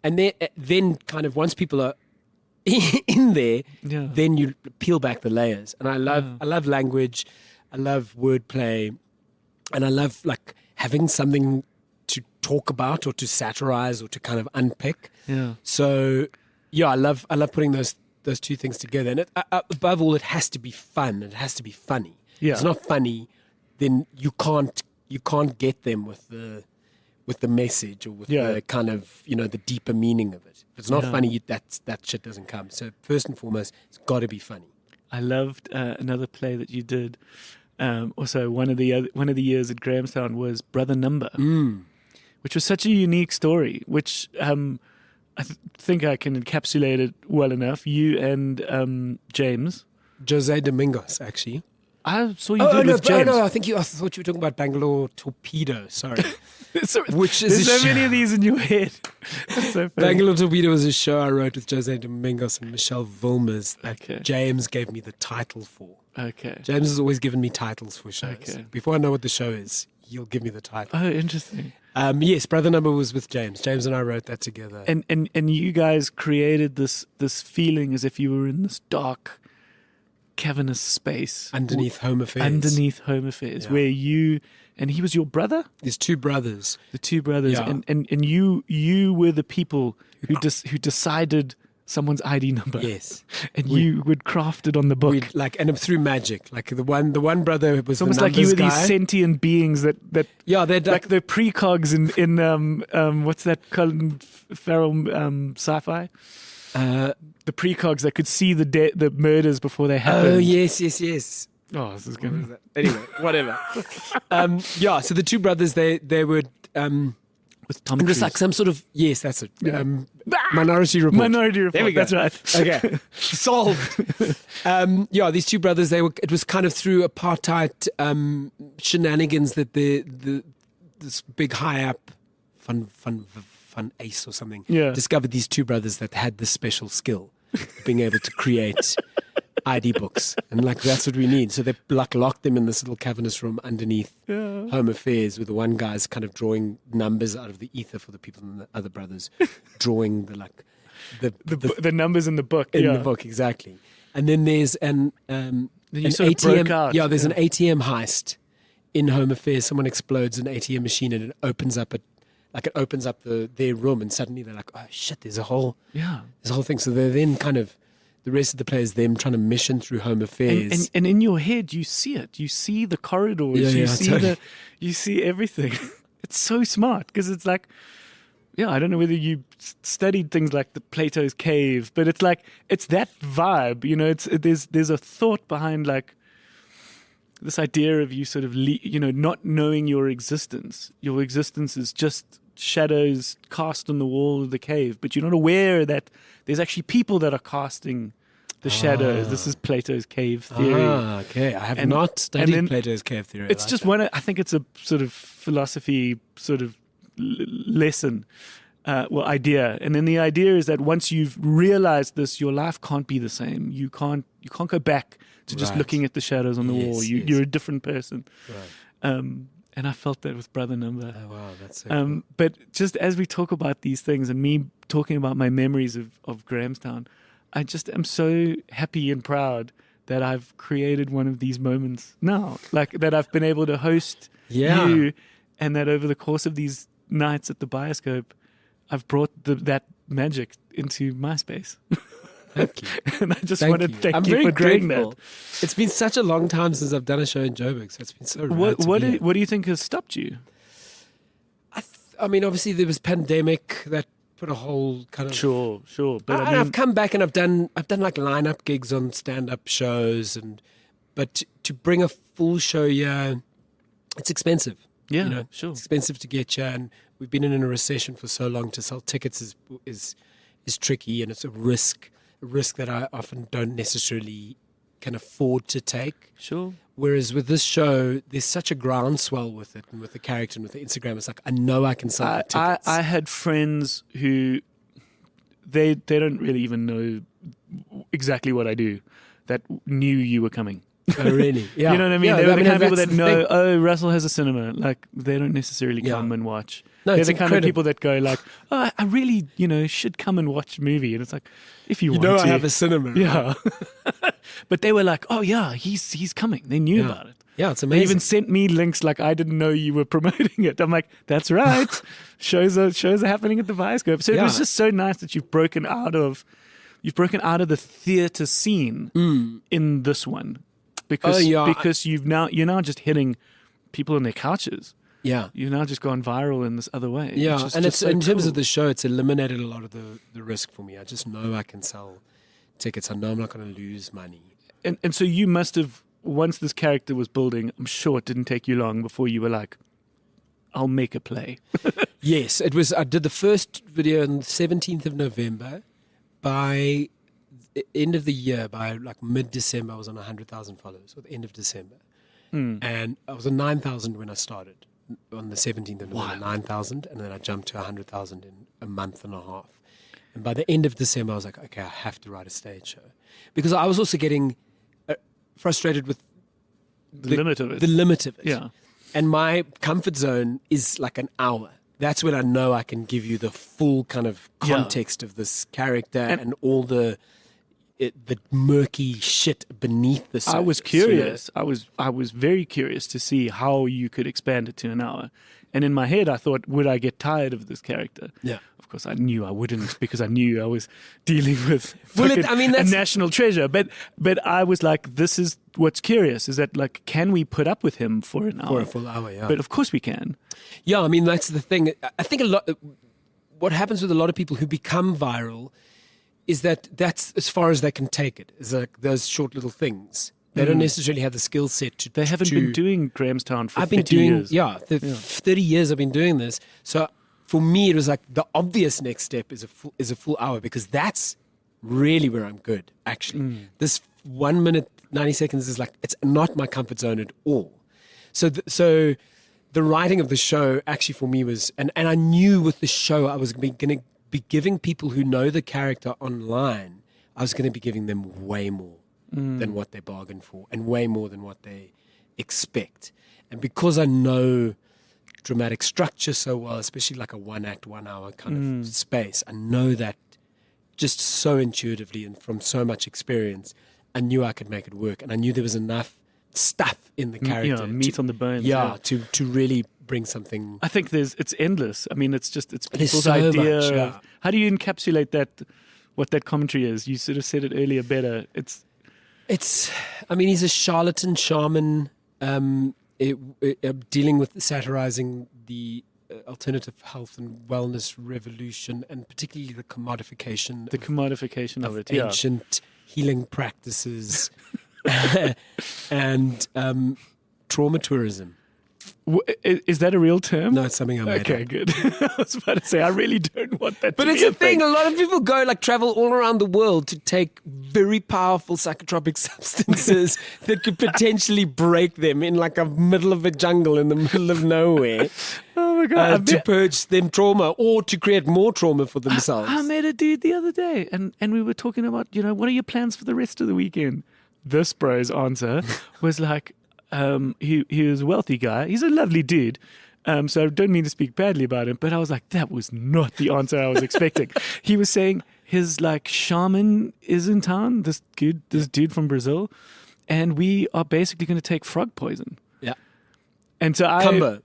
kind of once people are in there, then you peel back the layers. And I love language, I love wordplay, and I love like having something to talk about or to satirize or to kind of unpick. Yeah. So yeah, I love putting those two things together. And above all, it has to be fun. It has to be funny. Yeah. If it's not funny, then you can't get them with the message or with the kind of, the deeper meaning of it. If it's not funny, that shit doesn't come. So first and foremost, it's got to be funny. I loved another play that you did. Also, one of the years at Grahamstown was Brother Number, which was such a unique story. Which I think I can encapsulate it well enough. You and James. Jose Domingos, actually. I saw you did with James. No, I thought you were talking about Bangalore Torpedo. Sorry, which is There's so many of these in your head. That's so funny. Bangalore Torpedo was a show I wrote with Jose Domingos and Michelle Vilmers that James gave me the title for. Okay. James has always given me titles for shows. Okay. Before I know what the show is, he'll give me the title. Oh, interesting. Yes, Brother Number was with James. James and I wrote that together. And you guys created this feeling as if you were in this dark, cavernous space underneath Home Affairs. where you and he was your brother. There's two brothers. The two brothers, Yeah. and you were the people who decided someone's ID number. Yes, and you would craft it on the book. And through magic. Like the one brother was It's almost the like you were numbers these guy. sentient beings that They're like the precogs in what's that Colin Farrell sci-fi? The precogs that could see the murders before they happened. Oh yes. Oh, this is gonna. Anyway, whatever. So the two brothers, they would with Tom And it was Cruise. like some sort of, yes, that's it. Minority Report. Minority Report. There we go. That's right. Okay, solved. These two brothers. It was kind of through apartheid shenanigans that this big high up Van Ace or something discovered these two brothers that had this special skill, of being able to create ID books, and like that's what we need. So they locked them in this little cavernous room underneath Home Affairs, with the one guy's kind of drawing numbers out of the ether for the people, and the other brothers drawing the numbers in the book. in the book, exactly. And then there's an you sort of ATM. broke out. Yeah, there's an ATM heist in Home Affairs. Someone explodes an ATM machine, and it opens up their room, and suddenly they're like, oh shit, there's a whole thing. So they're then kind of, the rest of the play is them trying to mission through Home Affairs. And in your head, you see it. You see the corridors. Totally. You see everything. It's so smart because it's like, I don't know whether you studied things like the Plato's Cave, but it's like, it's that vibe. There's a thought behind like this idea of you sort of not knowing your existence. Your existence is just shadows cast on the wall of the cave, but you're not aware that there's actually people that are casting the shadows. This is Plato's cave theory. Okay. I have not studied Plato's Cave theory. It's just I think it's a sort of philosophy sort of lesson, idea. And then the idea is that once you've realized this, your life can't be the same. You can't go back to just looking at the shadows on the wall. You're a different person. Right. And I felt that with Brother Number. Oh, wow, that's so cool. But just as we talk about these things and me talking about my memories of Grahamstown, I just am so happy and proud that I've created one of these moments now. Like that I've been able to host you, and that over the course of these nights at the Bioscope, I've brought that magic into my space. Thank you. And I just want to thank I'm you very for doing grateful. that. It's been such a long time since I've done a show in Joburg, so it's been so rad to be here. What do you think has stopped you? I mean, obviously there was pandemic that put a whole kind of... Sure. But I've come back and I've done like lineup gigs on stand-up shows, but to bring a full show here, it's expensive. Yeah, sure. It's expensive to get here, and we've been in a recession for so long. To sell tickets is tricky, and it's a risk that I often don't necessarily can afford to take. Sure. Whereas with this show, there's such a groundswell with it, and with the character and with the Instagram, it's like I know I can sell the tickets. I had friends who they don't really even know exactly what I do that knew you were coming. Oh, really? Yeah. You know what I mean? Yeah, They were the kind of people that's that the know, thing. Russell has a cinema. Like, they don't necessarily come and watch. No, They're it's the kind of incredible. people that go like, oh, I really, should come and watch a movie. And it's like, if you want to. I have a cinema. Right? Yeah. But they were like, oh, yeah, he's coming. They knew about it. Yeah, it's They amazing. even sent me links like I didn't know you were promoting it. I'm like, that's right. shows are happening at the Bioscope. So it was just so nice that you've broken out of the theater scene in this one. Because you're now just hitting people on their couches. Yeah. You've now just gone viral in this other way. Yeah, which is and just it's so in terms cool. of the show, it's eliminated a lot of the risk for me. I just know I can sell tickets. I know I'm not going to lose money. And so you must have, once this character was building, I'm sure it didn't take you long before you were like, I'll make a play. Yes, it was. I did the first video on the 17th of November. By the end of the year, by like mid-December, I was on 100,000 followers, or the end of December. And I was on 9,000 when I started. On the 17th of November, 9,000, and then I jumped to 100,000 in a month and a half. And by the end of December, I was like, okay, I have to write a stage show. Because I was also getting frustrated with The limit of it. The limit of it. Yeah. And my comfort zone is like an hour. That's when I know I can give you the full kind of context of this character and all the murky shit beneath the surface. I was curious. I was very curious to see how you could expand it to an hour. And in my head, I thought, would I get tired of this character? Yeah. Of course, I knew I wouldn't because I knew I was dealing with that's a national treasure. But I was like, this is what's curious, is that like, can we put up with him for an hour? For a full hour, yeah. But of course we can. Yeah, I mean, that's the thing. I think what happens with a lot of people who become viral is that's as far as they can take it. Is like those short little things. They don't necessarily have the skill set to. They haven't been doing Grahamstown for I've been 30 doing years. 30 years I've been doing this. So for me, it was like the obvious next step is a full hour, because that's really where I'm good, actually. This 1 minute, 90 seconds is like, it's not my comfort zone at all. So the writing of the show actually for me was, and I knew with the show I was going to be giving people who know the character online, I was going to be giving them way more than what they bargained for, and way more than what they expect. And because I know dramatic structure so well, especially like a 1 act, 1 hour kind of space, I know that just so intuitively and from so much experience, I knew I could make it work. And I knew there was enough stuff in the character. Yeah, meat on the bones. Yeah, to really bring something. I think it's endless. I mean, it's people's so idea much, yeah. of how do you encapsulate that, what that commentary is. You sort of said it earlier better. I mean, he's a charlatan shaman, dealing with satirizing the alternative health and wellness revolution, and particularly the commodification of it, yeah. ancient healing practices and trauma tourism. Is that a real term? No, it's something I made Okay, up. good. I was about to say, I really don't want that But to it's be a thing. thing. A lot of people go, like, travel all around the world to take very powerful psychotropic substances that could potentially break them in, like, a middle of a jungle in the middle of nowhere. Oh my God. To purge them trauma or to create more trauma for themselves. I met a dude the other day, and we were talking about, what are your plans for the rest of the weekend? This bro's answer was like, he was a wealthy guy. He's a lovely dude. So I don't mean to speak badly about him, but I was like, that was not the answer I was expecting. He was saying his like shaman is in town, this dude from Brazil, and we are basically going to take frog poison. Yeah. And so I don't know.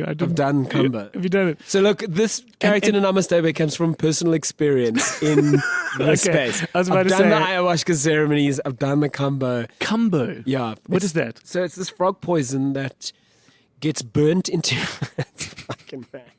I've done Kumba. Have you done it? So look, this character in Namaste Bae comes from personal experience in this space. I was about I've to done say- the ayahuasca ceremonies. I've done the Kumba. Kumbo. Yeah. What is that? So it's this frog poison that gets burnt into... It's fucking bad.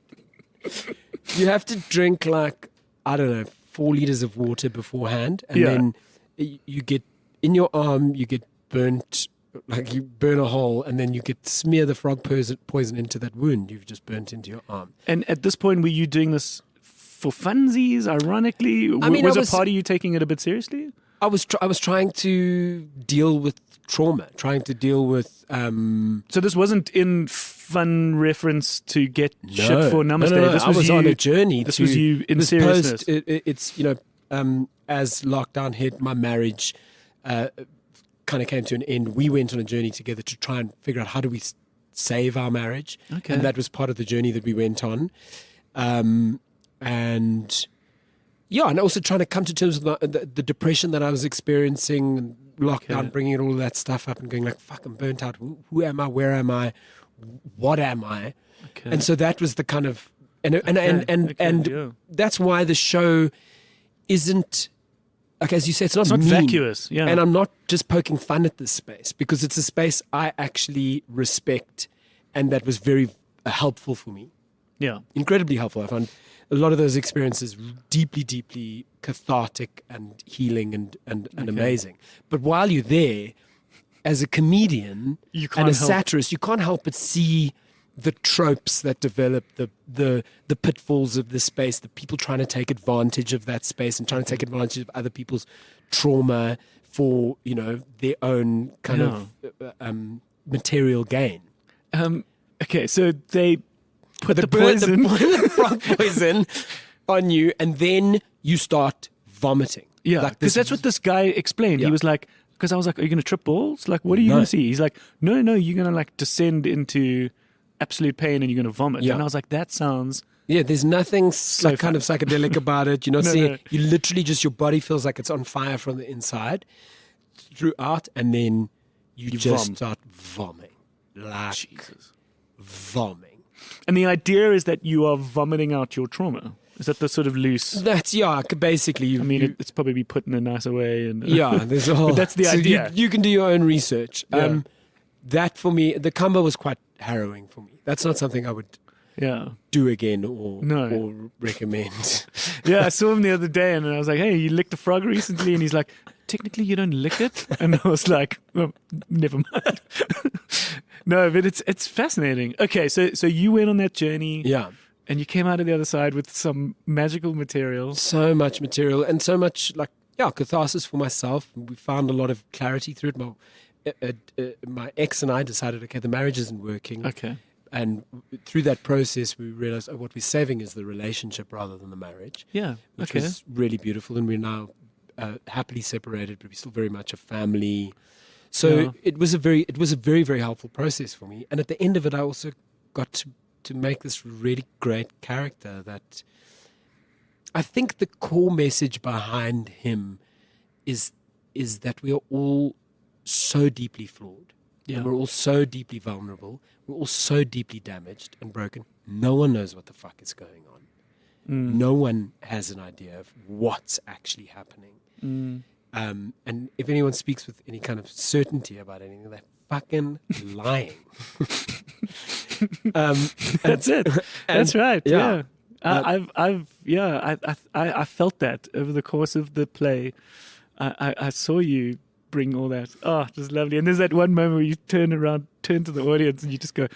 You have to drink like, I don't know, 4 liters of water beforehand. And then you get, in your arm, you get burnt... Like you burn a hole and then you smear the frog poison into that wound you've just burnt into your arm. And at this point, were you doing this for funsies, ironically? I mean, was a part of you taking it a bit seriously? I was trying to deal with trauma, trying to deal with... So this wasn't in fun reference to get shit for Namaste. No. This I was you, on a journey. This was you in this seriousness. It's, as lockdown hit, my marriage... kind of came to an end. We went on a journey together to try and figure out how do we save our marriage. Okay. And that was part of the journey that we went on. And also trying to come to terms with the depression that I was experiencing, and lockdown, bringing all of that stuff up and going like, fuck, I'm burnt out. Who am I? Where am I? What am I? Okay. And so that was the kind of, and that's why the show isn't, like, as you say, it's not mean. vacuous, yeah. And I'm not just poking fun at this space, because it's a space I actually respect, and that was very helpful for me. Yeah. Incredibly helpful. I found a lot of those experiences deeply, deeply cathartic and healing and amazing. But while you're there, as a comedian and a satirist, you can't help but see the tropes that develop, the pitfalls of this space, the people trying to take advantage of that space and trying to take advantage of other people's trauma for, their own kind of material gain. Okay, so they put the poison, poison. the frog poison on you, and then you start vomiting. Yeah, Like because this- that's what this guy explained. Yeah. He was like, because I was like, are you going to trip balls? Like, what are you No. going to see? He's like, no, you're going to like descend into absolute pain and you're going to vomit. Yeah. And I was like, that sounds... Yeah, there's nothing So kind of psychedelic about it. You're not No, seeing no. You literally just, your body feels like it's on fire from the inside throughout, and then you just vom. start vomiting. Like Jesus. vomiting. And the idea is that you are vomiting out your trauma. Is that the sort of loose... That's, basically. I mean, it's probably put in a nicer way. And There's a whole... But that's the idea. You can do your own research. Yeah. That, for me, the Kumba was quite harrowing for me. That's not something I would yeah. do again or recommend. Yeah, I saw him the other day and I was like, hey, you licked a frog recently? And he's like, technically you don't lick it. And I was like, oh, never mind. No, but it's fascinating. Okay, so you went on that journey. Yeah. And you came out of the other side with some magical material. So much material and so much catharsis for myself. We found a lot of clarity through it. My ex and I decided, okay, the marriage isn't working. Okay. And through that process, we realized what we're saving is the relationship rather than the marriage. Yeah. Which Okay. was really beautiful. And we're now happily separated, but we're still very much a family. So Yeah. it was a very, very helpful process for me. And at the end of it, I also got to make this really great character that I think the core message behind him is that we are all so deeply flawed. Yeah. And we're all so deeply vulnerable. We're all so deeply damaged and broken. No one knows what the fuck is going on. No one has an idea of what's actually happening. And if anyone speaks with any kind of certainty about anything, they're fucking lying. That's it. That's right. yeah. Yeah. I felt that over the course of the play. I saw you bring all that. Oh, it was lovely. And there's that one moment where you turn to the audience and you just go,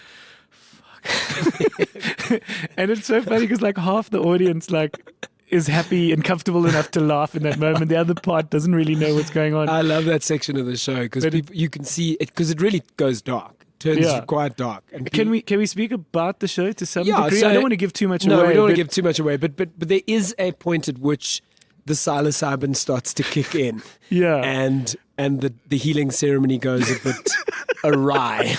fuck. And it's so funny because like half the audience is happy and comfortable enough to laugh in that moment. The other part doesn't really know what's going on. I love that section of the show because you can see it because it really goes dark. Turns quite dark. And Can we speak about the show to some degree? so- I don't want to give too much No, away. we don't want but- to give too much away, but there is a point at which the psilocybin starts to kick in. Yeah. And the healing ceremony goes a bit awry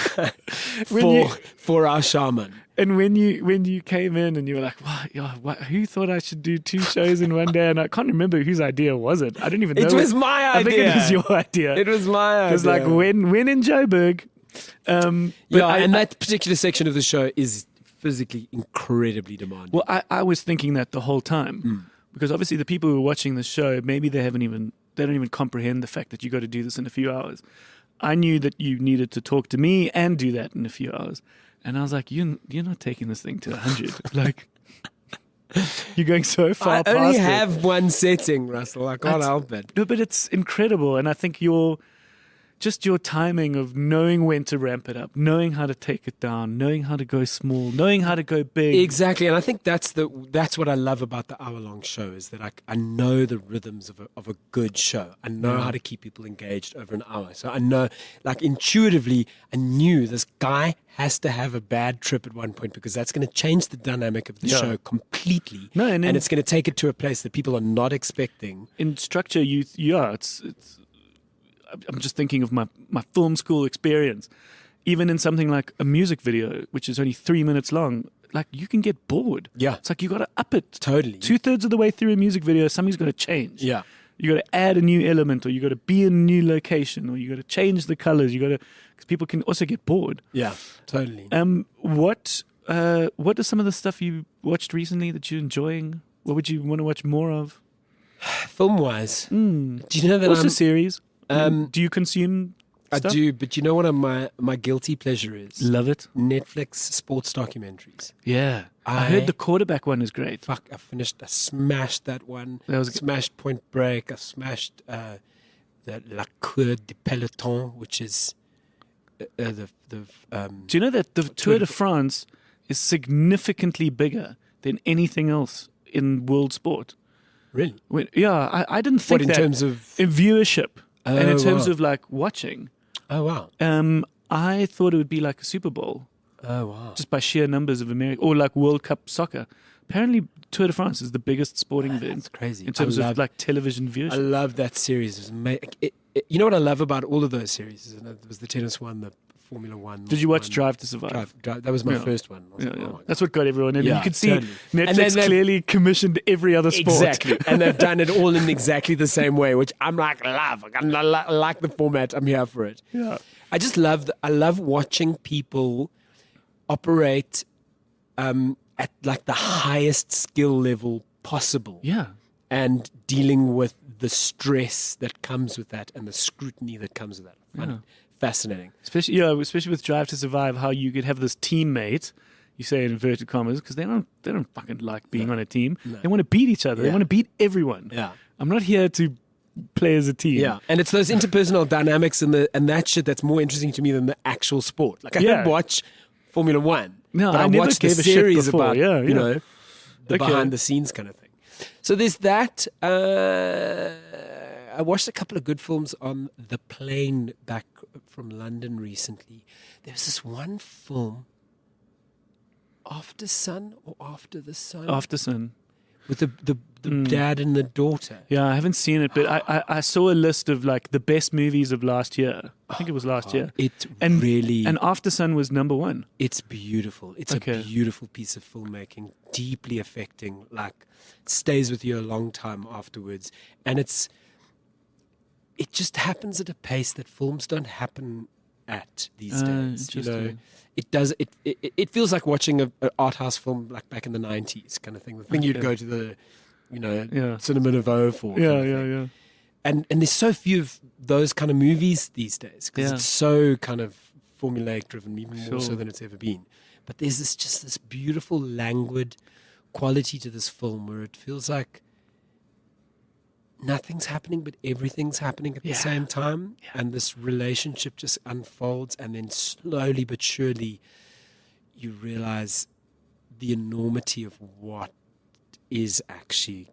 When for our shaman. And when you came in and you were like, who thought I should do 2 shows in one day? And I can't remember whose idea was it. I don't even know. It was my idea. I think it was your idea. It was my idea. It was like when in Joburg. And that particular section of the show is physically incredibly demanding. Well, I was thinking that the whole time because obviously the people who are watching the show, maybe they don't even comprehend the fact that you got to do this in a few hours. I knew that you needed to talk to me and do that in a few hours. And I was like, you're not taking this thing to 100. Like, you're going so far past it. I only have one setting, Russell. I can't help it. No, but it's incredible. And I think your timing of knowing when to ramp it up, knowing how to take it down, knowing how to go small, knowing how to go big. Exactly. And I think that's what I love about the hour-long show is that I know the rhythms of a good show. I know how to keep people engaged over an hour. So I know, like intuitively, I knew this guy has to have a bad trip at one point because that's going to change the dynamic of the show completely. No, and it's going to take it to a place that people are not expecting. In structure, it's I'm just thinking of my film school experience. Even in something like a music video, which is only 3 minutes long, like you can get bored. Yeah. It's like you got to up it. Totally. 2/3 of the way through a music video, something's got to change. Yeah. You got to add a new element, or you got to be in a new location, or you got to change the colors. You got to, because people can also get bored. Yeah, totally. What is some of the stuff you watched recently that you're enjoying? What would you want to watch more of? Film-wise, do you know that What's I'm... a series? Do you consume stuff? I do, but you know what my guilty pleasure is? Love it. Netflix sports documentaries. Yeah. I heard the quarterback one is great. Fuck, I smashed that one. That was smashed Point Break. I smashed the La Cour du Peloton, which is Do you know that the Tour de France is significantly bigger than anything else in world sport? Really? I didn't think What, in that. terms of... In viewership and in terms wow. of like watching. Oh, wow. I thought it would be like a Super Bowl Oh, wow. just by sheer numbers of America, or like World Cup soccer. Apparently, Tour de France is the biggest sporting event. That's crazy. In terms of like television viewership. I love that series. It was you know what I love about all of those series? It was the tennis one, the Formula One. Did you watch Drive to Survive? Drive. That was my Yeah. first one. I was Yeah, like, yeah. oh my God. That's what got everyone in. Yeah, You could see totally. And Netflix then clearly commissioned every other sport. Exactly. And they've done it all in exactly the same way, which I'm like, love. I like the format. I'm here for it. Yeah. I just love, I love watching people operate at like the highest skill level possible. Yeah. And dealing with the stress that comes with that and the scrutiny that comes with that. I find it fascinating. Especially with Drive to Survive, how you could have this teammate, you say in inverted commas, because they don't fucking like being on a team. They want to beat each other. They Yeah. want to beat everyone. Yeah. I'm not here to play as a team. Yeah, and it's those interpersonal dynamics and that shit that's more interesting to me than the actual sport. Like I Yeah. don't watch Formula One. No, but I I never watched the gave a shit series before. about, Yeah, you yeah. know, the Okay. behind the scenes kind of thing. So there's that. I watched a couple of good films on the plane back from London recently. There was this one film, After Sun or After the Sun, Aftersun. with the dad and the daughter. Yeah, I haven't seen it, but I saw a list of like the best movies of last year. I think it was last year. It And really, And Aftersun was number one. it's beautiful. It's Okay. a beautiful piece of filmmaking, deeply affecting. Like, stays with you a long time afterwards, and it just happens at a pace that films don't happen at these days. You know, Interesting. it does. It feels like watching an art house film like back in the 90s kind of thing. The thing you'd Okay. go to the, you know, Yeah. Cinema Nouveau for. kind Yeah, of yeah, thing. yeah. And there's so few of those kind of movies these days because Yeah. it's so kind of formulaic driven, even more so Sure. than it's ever been. But there's this beautiful languid quality to this film where it feels like nothing's happening, but everything's happening at the Yeah. same time. And this relationship just unfolds, and then slowly but surely you realize the enormity of what is actually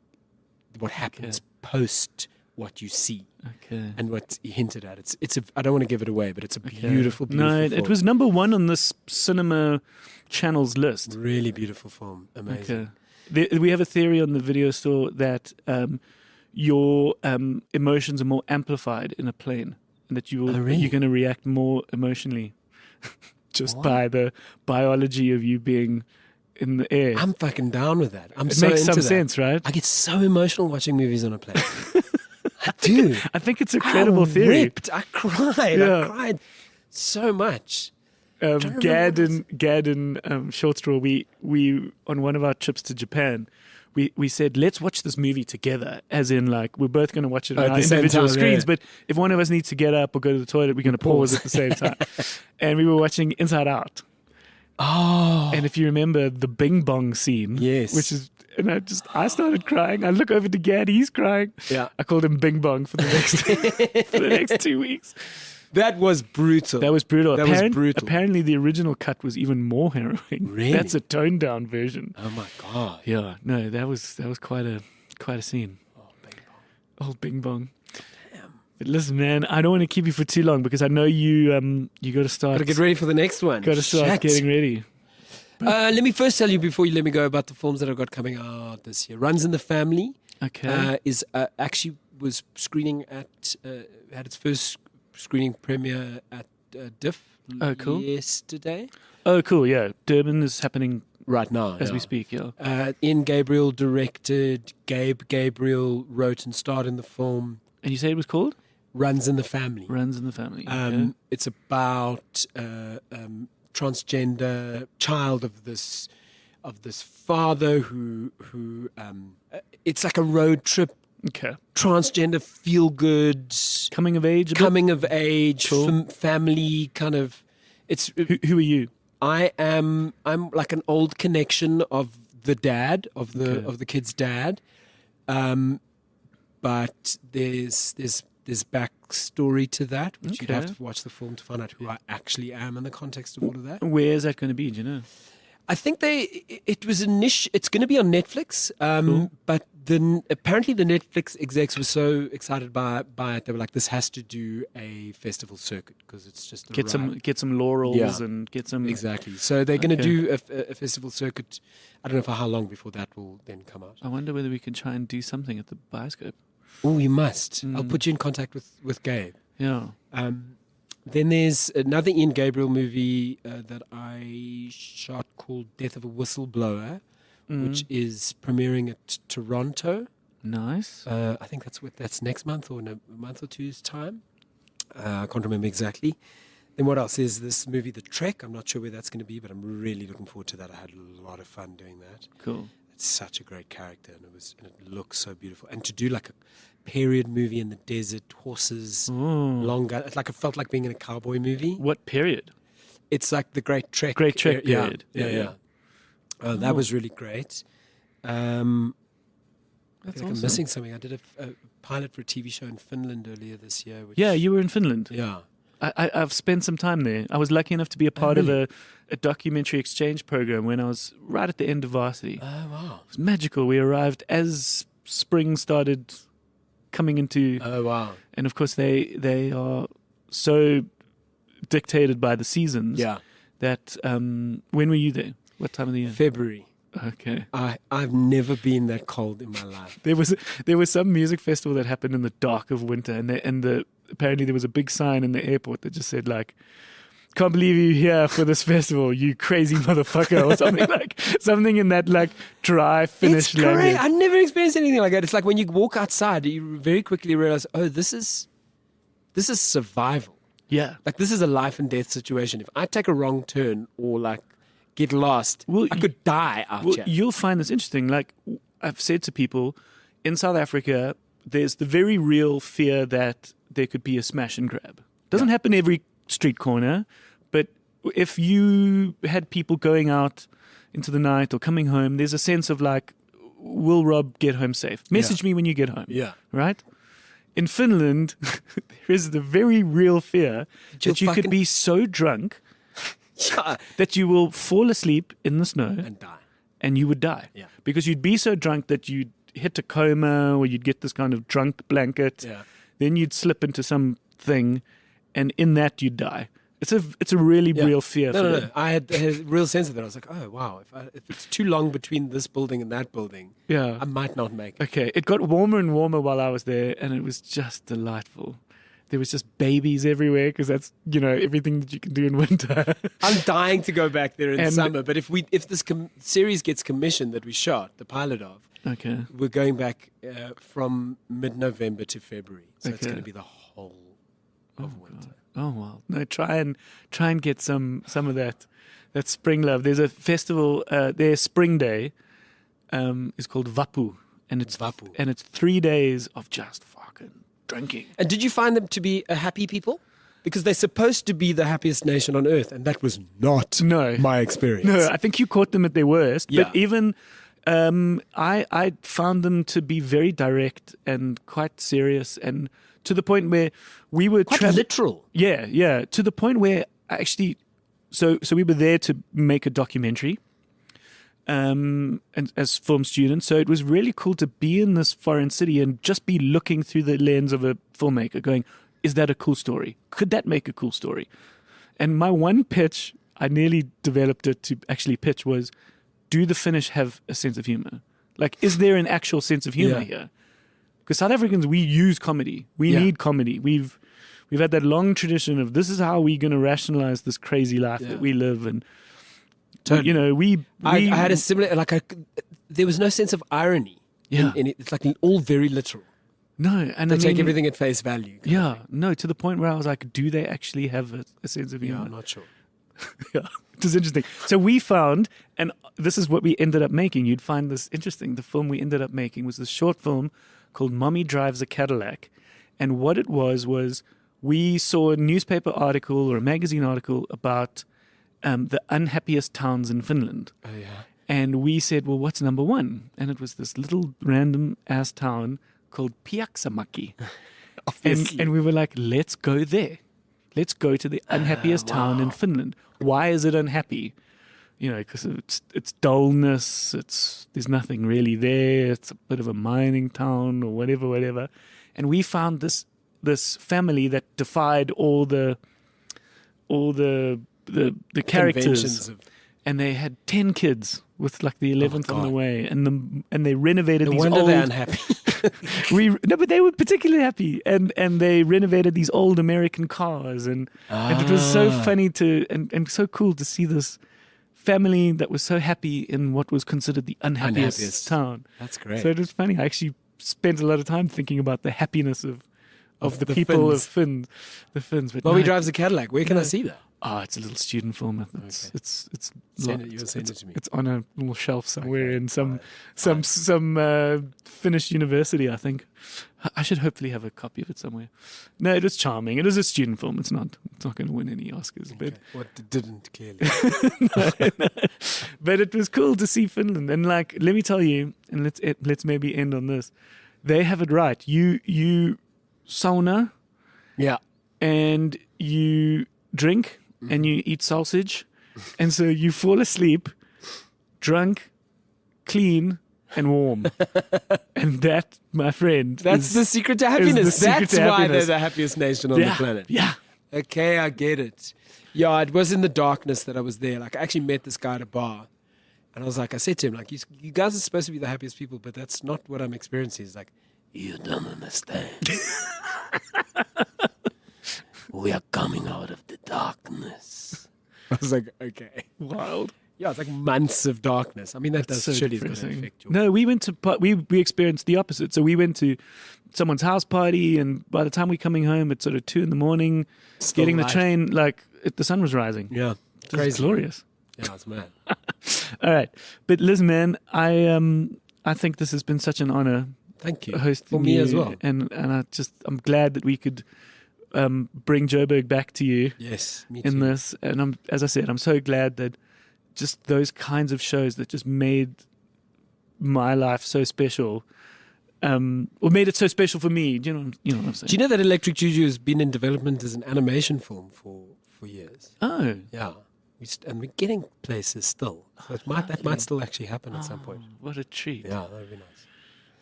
what happens post what you see Okay. and what's hinted at. It's I don't want to give it away, but it's a Okay. beautiful, beautiful No, film. it was number one on this cinema channel's list. really beautiful film. Amazing. Okay. We have a theory on the video store that your emotions are more amplified in a plane, and that Oh, really? you're going to react more emotionally just What? by the biology of you being in the air. I'm fucking down with that. I'm It so makes into some that. sense, right? I get so emotional watching movies on a plane. I do. I think it's a credible I theory. ripped. I cried. Yeah. I cried so much. Gad remember and Short Straw, we on one of our trips to Japan, we said, let's watch this movie together, as in like we're both going to watch it on At our the same individual time, screens, yeah. but if one of us needs to get up or go to the toilet, we're going to pause at the same time. And we were watching Inside Out. Oh. And if you remember the Bing Bong scene, Yes. which is, and I started crying. I look over to Gad, he's crying. Yeah. I called him Bing Bong for the next for the next 2 weeks. That was brutal. That was brutal. That was brutal. Apparently, the original cut was even more harrowing. Really? That's a toned down version. Oh my God. Yeah, no, that was quite a scene. Oh, Bing Bong. Old Bing Bong. But listen, man, I don't want to keep you for too long because I know you got to start. Gotta get ready for the next one. Got to start Shit. getting ready. Let me first tell you before you let me go about the films that I've got coming out this year. Runs in the Family Okay. is actually was screening at had its first screening premiere at Diff Oh, cool. yesterday. Oh, cool. Yeah, Durban is happening Right now, as yeah. we speak. Yeah. Ian Gabriel directed. Gabe Gabriel wrote and starred in the film. And you say it was called Runs in the Family. Runs in the Family. Okay. It's about transgender child of this father who it's like a road trip, Okay. transgender feel good, Coming of age. a bit? coming of age, Cool. family kind of. It's Who are you? I'm like an old connection of the dad of the Okay. of the kid's dad, but there's backstory to that, which you'd have Okay. to watch the film to find out who I actually am in the context of all of that. Where is that going to be? Do you know? I think it was it's going to be on Netflix, but apparently the Netflix execs were so excited by it, they were like, this has to do a festival circuit because it's just the Get some laurels Yeah. and get some. Exactly. So they're going to Okay. do a festival circuit. I don't know for how long before that will then come out. I wonder whether we can try and do something at the bioscope. Oh, you must. I'll Mm. put you in contact with Gabe. Yeah. Then there's another Ian Gabriel movie that I shot called Death of a Whistleblower, which is premiering at Toronto. Nice. I think that's next month or in a month or two's time. I can't remember exactly. Then what else? There's this movie, The Trek. I'm not sure where that's going to be, but I'm really looking forward to that. I had a lot of fun doing that. Cool. It's such a great character, and it looks so beautiful. And to do like a period movie in the desert, horses, long gun. It's like it felt like being in a cowboy movie. What period? It's like the Great Trek. Great Trek Yeah, period. Yeah. That was really great. That's I feel like awesome. I'm missing something. I did a pilot for a TV show in Finland earlier this year. Which, Yeah, you were in Finland. Yeah. I've spent some time there. I was lucky enough to be a part of a documentary exchange program when I was right at the end of varsity. Oh, wow. It was magical. We arrived as spring started coming into, Oh, wow. and of course they are so dictated by the seasons. Yeah. That when were you there? What time of the year? February. Okay. I've never been that cold in my life. There was some music festival that happened in the dark of winter, and apparently there was a big sign in the airport that just said like, "Can't believe you're here for this festival, you crazy motherfucker," or something in that like dry Finnish It's great. language. I never experienced anything like that. It's like when you walk outside, you very quickly realize, oh, this is survival. Yeah. Like this is a life and death situation. If I take a wrong turn or like get lost, Well, I could die out Well, here. you'll find this interesting. Like I've said to people, in South Africa, there's the very real fear that there could be a smash and grab. Doesn't happen every street corner, but if you had people going out into the night or coming home, there's a sense of like, will Rob get home safe? Message me when you get home. Yeah. Right? In Finland, there is the very real fear that you could be so drunk Yeah. that you will fall asleep in the snow And die. and you would die. Yeah. Because you'd be so drunk that you'd hit a coma or you'd get this kind of drunk blanket. Yeah. Then you'd slip into something and in that you'd die. It's a really Yeah. real fear for No. them. I had a real sense of that. I was like, oh, wow. If it's too long between this building and that building, Yeah. I might not make it. Okay. It got warmer and warmer while I was there and it was just delightful. There was just babies everywhere because that's, everything that you can do in winter. I'm dying to go back there in And- summer. But if this series gets commissioned that we shot, the pilot of, Okay. we're going back from mid-November to February. So it's Okay. going to be the whole of winter. Oh well, no. Try and get some of that spring love. There's a festival. Their spring day is called Vapu, and it's Vapu. and it's 3 days of just fucking drinking. And did you find them to be a happy people? Because they're supposed to be the happiest nation on earth, and that was not No. my experience. No, I think you caught them at their worst. Yeah. But even I found them to be very direct and quite serious, and to the point where we were Quite literal. Yeah. To the point where actually, so we were there to make a documentary, and as film students. So it was really cool to be in this foreign city and just be looking through the lens of a filmmaker, going, "Is that a cool story? Could that make a cool story?" And my one pitch, I nearly developed it to actually pitch, was, do the Finnish have a sense of humor? Like, is there an actual sense of humor Yeah. here? Because South Africans, we use comedy. We Yeah. need comedy. We've had that long tradition of this is how we're going to rationalize this crazy life Yeah. that we live. And, Totally. we I had a similar, there was no sense of irony. Yeah. In it. It's like all very literal. no, and They I take mean, everything at face value. Yeah, no, to the point where I was like, do they actually have a sense of Yeah, humor? I'm not sure. Yeah, it was interesting. So we found, and this is what we ended up making. You'd find this interesting. The film we ended up making was this short film called Mommy Drives a Cadillac. And what it was we saw a newspaper article or a magazine article about the unhappiest towns in Finland. Oh, yeah. And we said, well, what's number one? And it was this little random ass town called Piaksamaki. and we were like, let's go there. Let's go to the unhappiest town in Finland. Why is it unhappy? Because it's dullness. There's nothing really there. It's a bit of a mining town or whatever. And we found this family that defied all the characters. Conventions of- And they had 10 kids with like the 11th on the God. way, and they renovated No these wonder old. they're unhappy. No, but they were particularly happy, and they renovated these old American cars, and it was so funny and so cool to see this family that was so happy in what was considered the unhappiest town. That's great. So it was funny. I actually spent a lot of time thinking about the happiness of the people Finns. of the Finns. But Bobby no, drives a Cadillac. Where can I see that? Oh, it's a little student film. It's Send it- you'll send it to me. It's on a little shelf somewhere Okay, in some alright. Finnish university, I think. I should hopefully have a copy of it somewhere. No, it was charming. It is a student film. It's not going to win any Oscars, Okay. What didn't clearly. but it was cool to see Finland. And like, let me tell you, and let's maybe end on this. They have it right. You sauna Yeah. and you drink and you eat sausage, and so you fall asleep, drunk, clean, and warm. And that, my friend, That's the secret to happiness. secret That's to why happiness. they're the happiest nation on the planet. Yeah. Okay, I get it. Yeah, it was in the darkness that I was there. Like, I actually met this guy at a bar. And I was like, I said to him, like, you guys are supposed to be the happiest people, but that's not what I'm experiencing. He's like, you don't understand. We are coming out of the darkness. I was like, okay. Wild. Yeah, it's like months of darkness. I mean, that does So surely is going to depressing. affect you. No, we went to we experienced the opposite. So we went to someone's house party, and by the time we're coming home, it's sort of 2 a.m. Still Getting the light. train, like the sun was rising. Yeah, It's crazy. glorious. Yeah, it's mad. All right, but Liz, man, I think this has been such an honor Thank you. hosting For me you, as well. and I'm glad that we could bring Joburg back to you Yes, me in too. this. And as I said, I'm so glad that just those kinds of shows that just made my life so special, or made it so special for me. You know what I'm saying? Do you know that Electric Juju has been in development as an animation film for years? Oh, Yeah. And we're getting places still. So that might still actually happen at some point. what a treat! Yeah, that would be nice.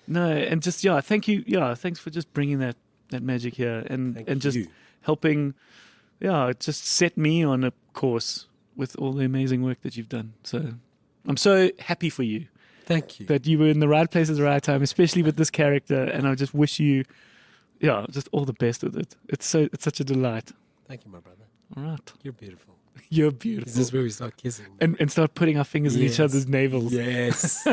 No, and just thank you. Yeah, thanks for just bringing that magic here and Thank just you. helping. Yeah, it just set me on a course with all the amazing work that you've done. So I'm so happy for you Thank you. that you were in the right place at the right time, especially with this character. And I just wish you, just all the best with it. It's such a delight. Thank you, my brother. All right, You're beautiful. you're Is beautiful. this where we start kissing? And start putting our fingers in each Yes. other's navels. Yes.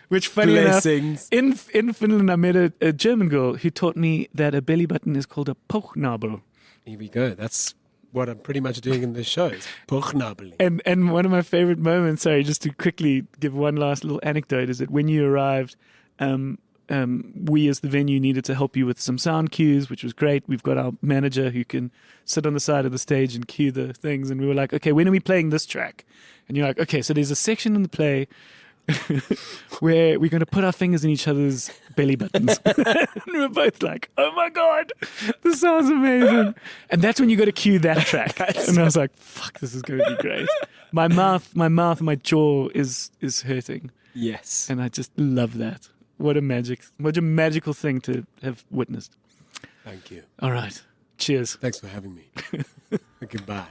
Which, funny enough, Blessings. in Finland, I met a German girl who taught me that a belly button is called a Bauchnabel. Here we go. That's what I'm pretty much doing in this show. Is Bauchnabel. And one of my favorite moments, sorry, just to quickly give one last little anecdote, is that when you arrived, we as the venue needed to help you with some sound cues, which was great. We've got our manager who can sit on the side of the stage and cue the things. And we were like, okay, when are we playing this track? And you're like, okay, so there's a section in the play where we're going to put our fingers in each other's belly buttons. And we were both like, oh my God, this sounds amazing. And that's when you got to cue that track. And I was like, fuck, this is going to be great. My mouth, my jaw is hurting. Yes. And I just love that. What a magical thing to have witnessed. Thank you. All right. Cheers. Thanks for having me. Goodbye.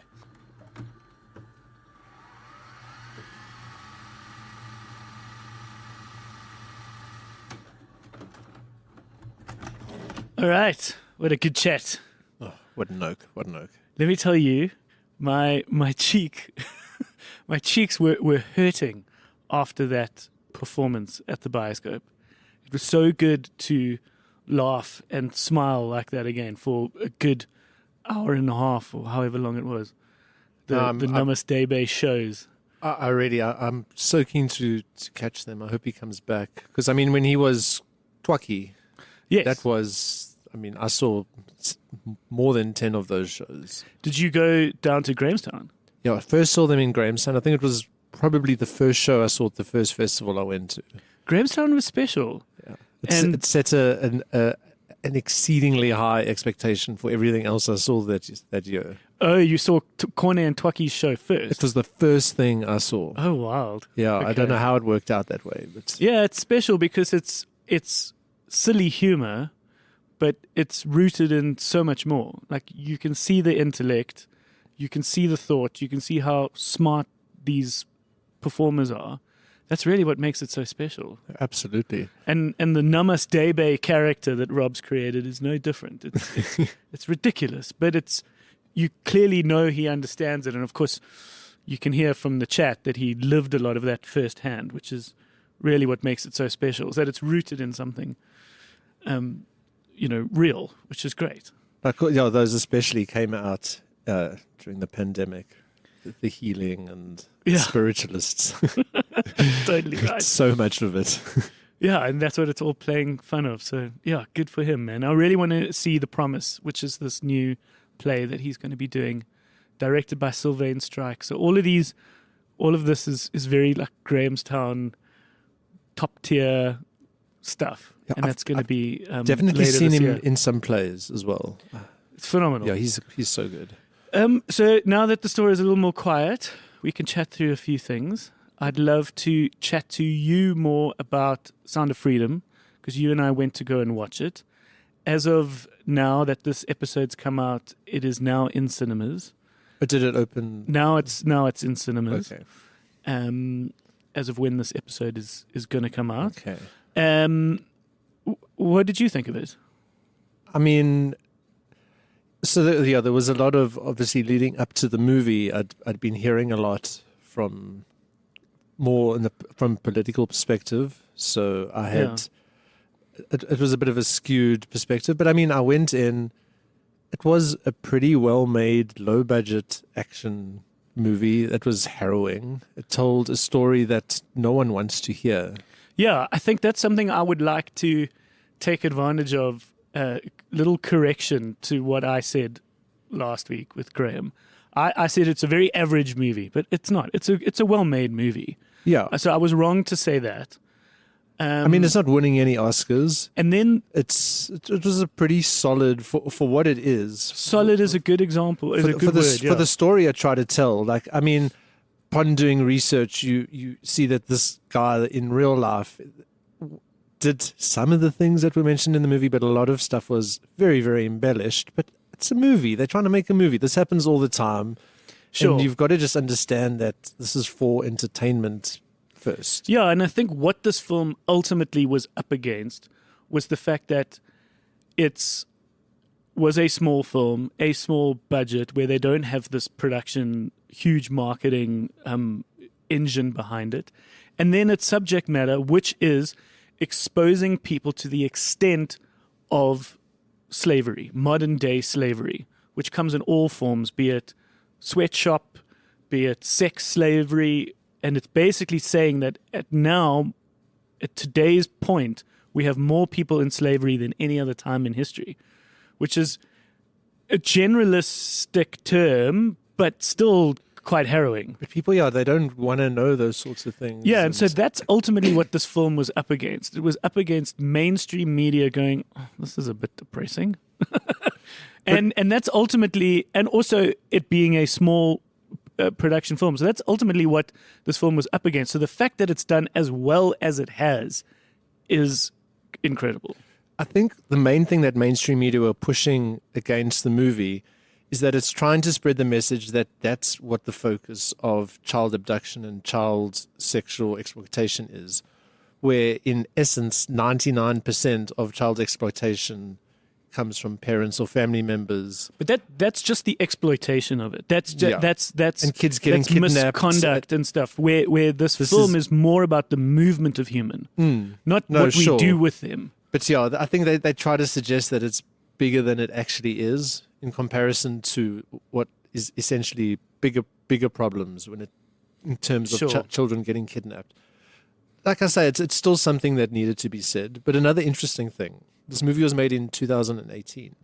All right. What a good chat. Oh, what an oak. What an oak. Let me tell you, my cheek, my cheeks were hurting after that performance at the Bioscope. It was so good to laugh and smile like that again for a good hour and a half or however long it was. The Namaste Bae shows. I'm so keen to catch them. I hope he comes back. Because, I mean, when he was Twakkie, Yes. that was, I mean, I saw more than 10 of those shows. Did you go down to Grahamstown? Yeah, I first saw them in Grahamstown. I think it was probably the first show I saw at the first festival I went to. Grahamstown was special. Yeah. And- It set an exceedingly high expectation for everything else I saw that year. Oh, you saw Corne and Twakkie's show It first. was the first thing I saw. Oh, wild. Yeah, I don't Okay. know how it worked out that way, but Yeah, it's special because it's silly humor, but it's rooted in so much more. Like, you can see the intellect, you can see the thought, you can see how smart these performers are. That's really what makes it so special. absolutely. And the Namaste Bae character that Rob's created is no different. It's ridiculous, but you clearly know he understands it. And of course, you can hear from the chat that he lived a lot of that firsthand, which is really what makes it so special, is that it's rooted in something, real, which is great. Like, yeah, those especially came out during the pandemic. The healing and Yeah. spiritualists. Totally right. So much of it. Yeah, and that's what it's all playing fun of. So, yeah, good for him, man. I really want to see The Promise, which is this new play that he's going to be doing, directed by Sylvain Strike. So all of this is very like Grahamstown top tier stuff. Yeah, And that's going to be Definitely later seen this him year. in some plays as well. It's phenomenal. Yeah, he's so good. So now that the story is a little more quiet, we can chat through a few things. I'd love to chat to you more about Sound of Freedom, because you and I went to go and watch it. As of now that this episode's come out, it is now in cinemas. But did it open? Now it's in cinemas. Okay. As of when this episode is going to come out. Okay. What did you think of it? I mean, so there was a lot of, obviously leading up to the movie, I'd been hearing a lot from political perspective. So I had, it was a bit of a skewed perspective, but I mean, I went in, it was a pretty well-made, low-budget action movie that was harrowing. It told a story that no one wants to hear. Yeah, I think that's something I would like to take advantage of. Little correction to what I said last week with Graham. I said it's a very average movie, but it's not. It's a well-made movie. Yeah. So I was wrong to say that. I mean, it's not winning any Oscars. And then It was a pretty solid for what it is. solid is a good example. Is a good word. Yeah. For the story I try to tell. Like, I mean, upon doing research, you see that this guy in real life did some of the things that were mentioned in the movie, but a lot of stuff was very, very embellished. But it's a movie. They're trying to make a movie. This happens all the time. Sure. And you've got to just understand that this is for entertainment first. Yeah, and I think what this film ultimately was up against was the fact that was a small film, a small budget, where they don't have this production, huge marketing engine behind it. And then its subject matter, which is exposing people to the extent of slavery, modern day slavery, which comes in all forms, be it sweatshop, be it sex slavery. And it's basically saying that at today's point, we have more people in slavery than any other time in history, which is a generalistic term, but still quite harrowing. But people, they don't want to know those sorts of things. Yeah, and so that's ultimately what this film was up against. It was up against mainstream media going, oh, this is a bit depressing. and that's ultimately, and also it being a small production film. So that's ultimately what this film was up against. So the fact that it's done as well as it has is incredible. I think the main thing that mainstream media were pushing against the movie is that it's trying to spread the message that that's what the focus of child abduction and child sexual exploitation is, where in essence 99% of child exploitation comes from parents or family members. But that's just the exploitation of it. That's and kids getting that's kidnapped, misconduct and stuff. Where this film is more about the movement of human, not what we do with them. But I think they try to suggest that it's bigger than it actually is in comparison to what is essentially bigger problems in terms of children getting kidnapped. Like I say, it's still something that needed to be said. But another interesting thing, this movie was made in 2018.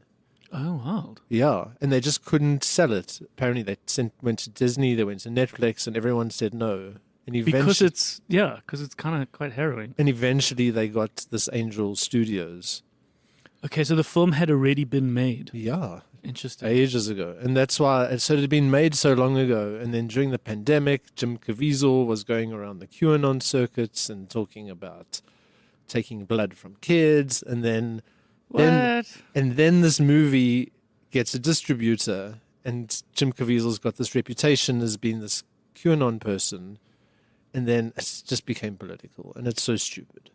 Oh, wild. Yeah, and they just couldn't sell it. Apparently they went to Disney, they went to Netflix, and everyone said no. And because it's kind of quite harrowing. And eventually they got this Angel Studios. Okay, so the film had already been made. Yeah. Interesting. Ages ago. And that's why it had been made so long ago. And then during the pandemic, Jim Caviezel was going around the QAnon circuits and talking about taking blood from kids. And then this movie gets a distributor. And Jim Caviezel's got this reputation as being this QAnon person. And then it just became political. And it's so stupid.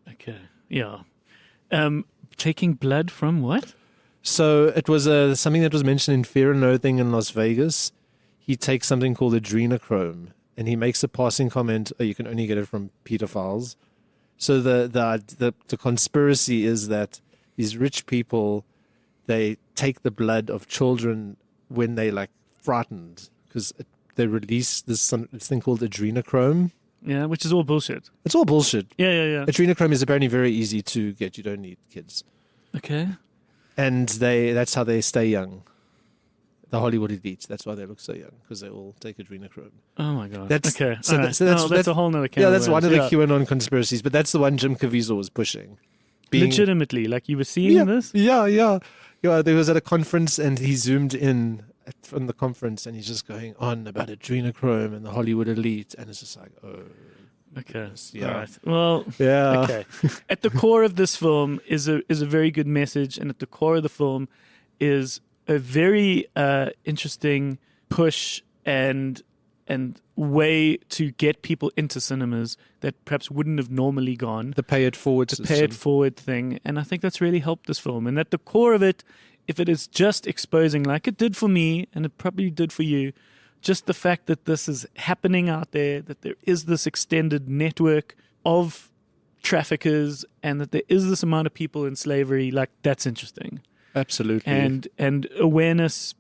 Okay. Yeah. Taking blood from what? So it was something that was mentioned in Fear and Loathing in Las Vegas. He takes something called adrenochrome, and he makes a passing comment, "Oh, you can only get it from pedophiles." So the conspiracy is that these rich people, they take the blood of children when they frightened, because they release this thing called adrenochrome. Yeah, which is all bullshit. It's all bullshit. Yeah. Adrenochrome is apparently very easy to get. You don't need kids. Okay. And that's how they stay young. The Hollywood elites. That's why they look so young, because they all take adrenochrome. Oh my god. Okay. So that's a whole nother can. Yeah, that's one of the QAnon conspiracies, but that's the one Jim Caviezel was pushing. Legitimately, like you were seeing this? Yeah. Yeah, there was at a conference and he zoomed in from the conference and he's just going on about adrenochrome and the Hollywood elite, and it's just like, oh, Okay. yeah. All right. Well, yeah, okay. At the core of this film is a very good message, and at the core of the film is a very interesting push and way to get people into cinemas that perhaps wouldn't have normally gone. the pay it forward The system. pay it forward thing, and I think that's really helped this film. And at the core of it, if it is just exposing, like it did for me, and it probably did for you, just the fact that this is happening out there, that there is this extended network of traffickers, and that there is this amount of people in slavery, like that's interesting. Absolutely. And awareness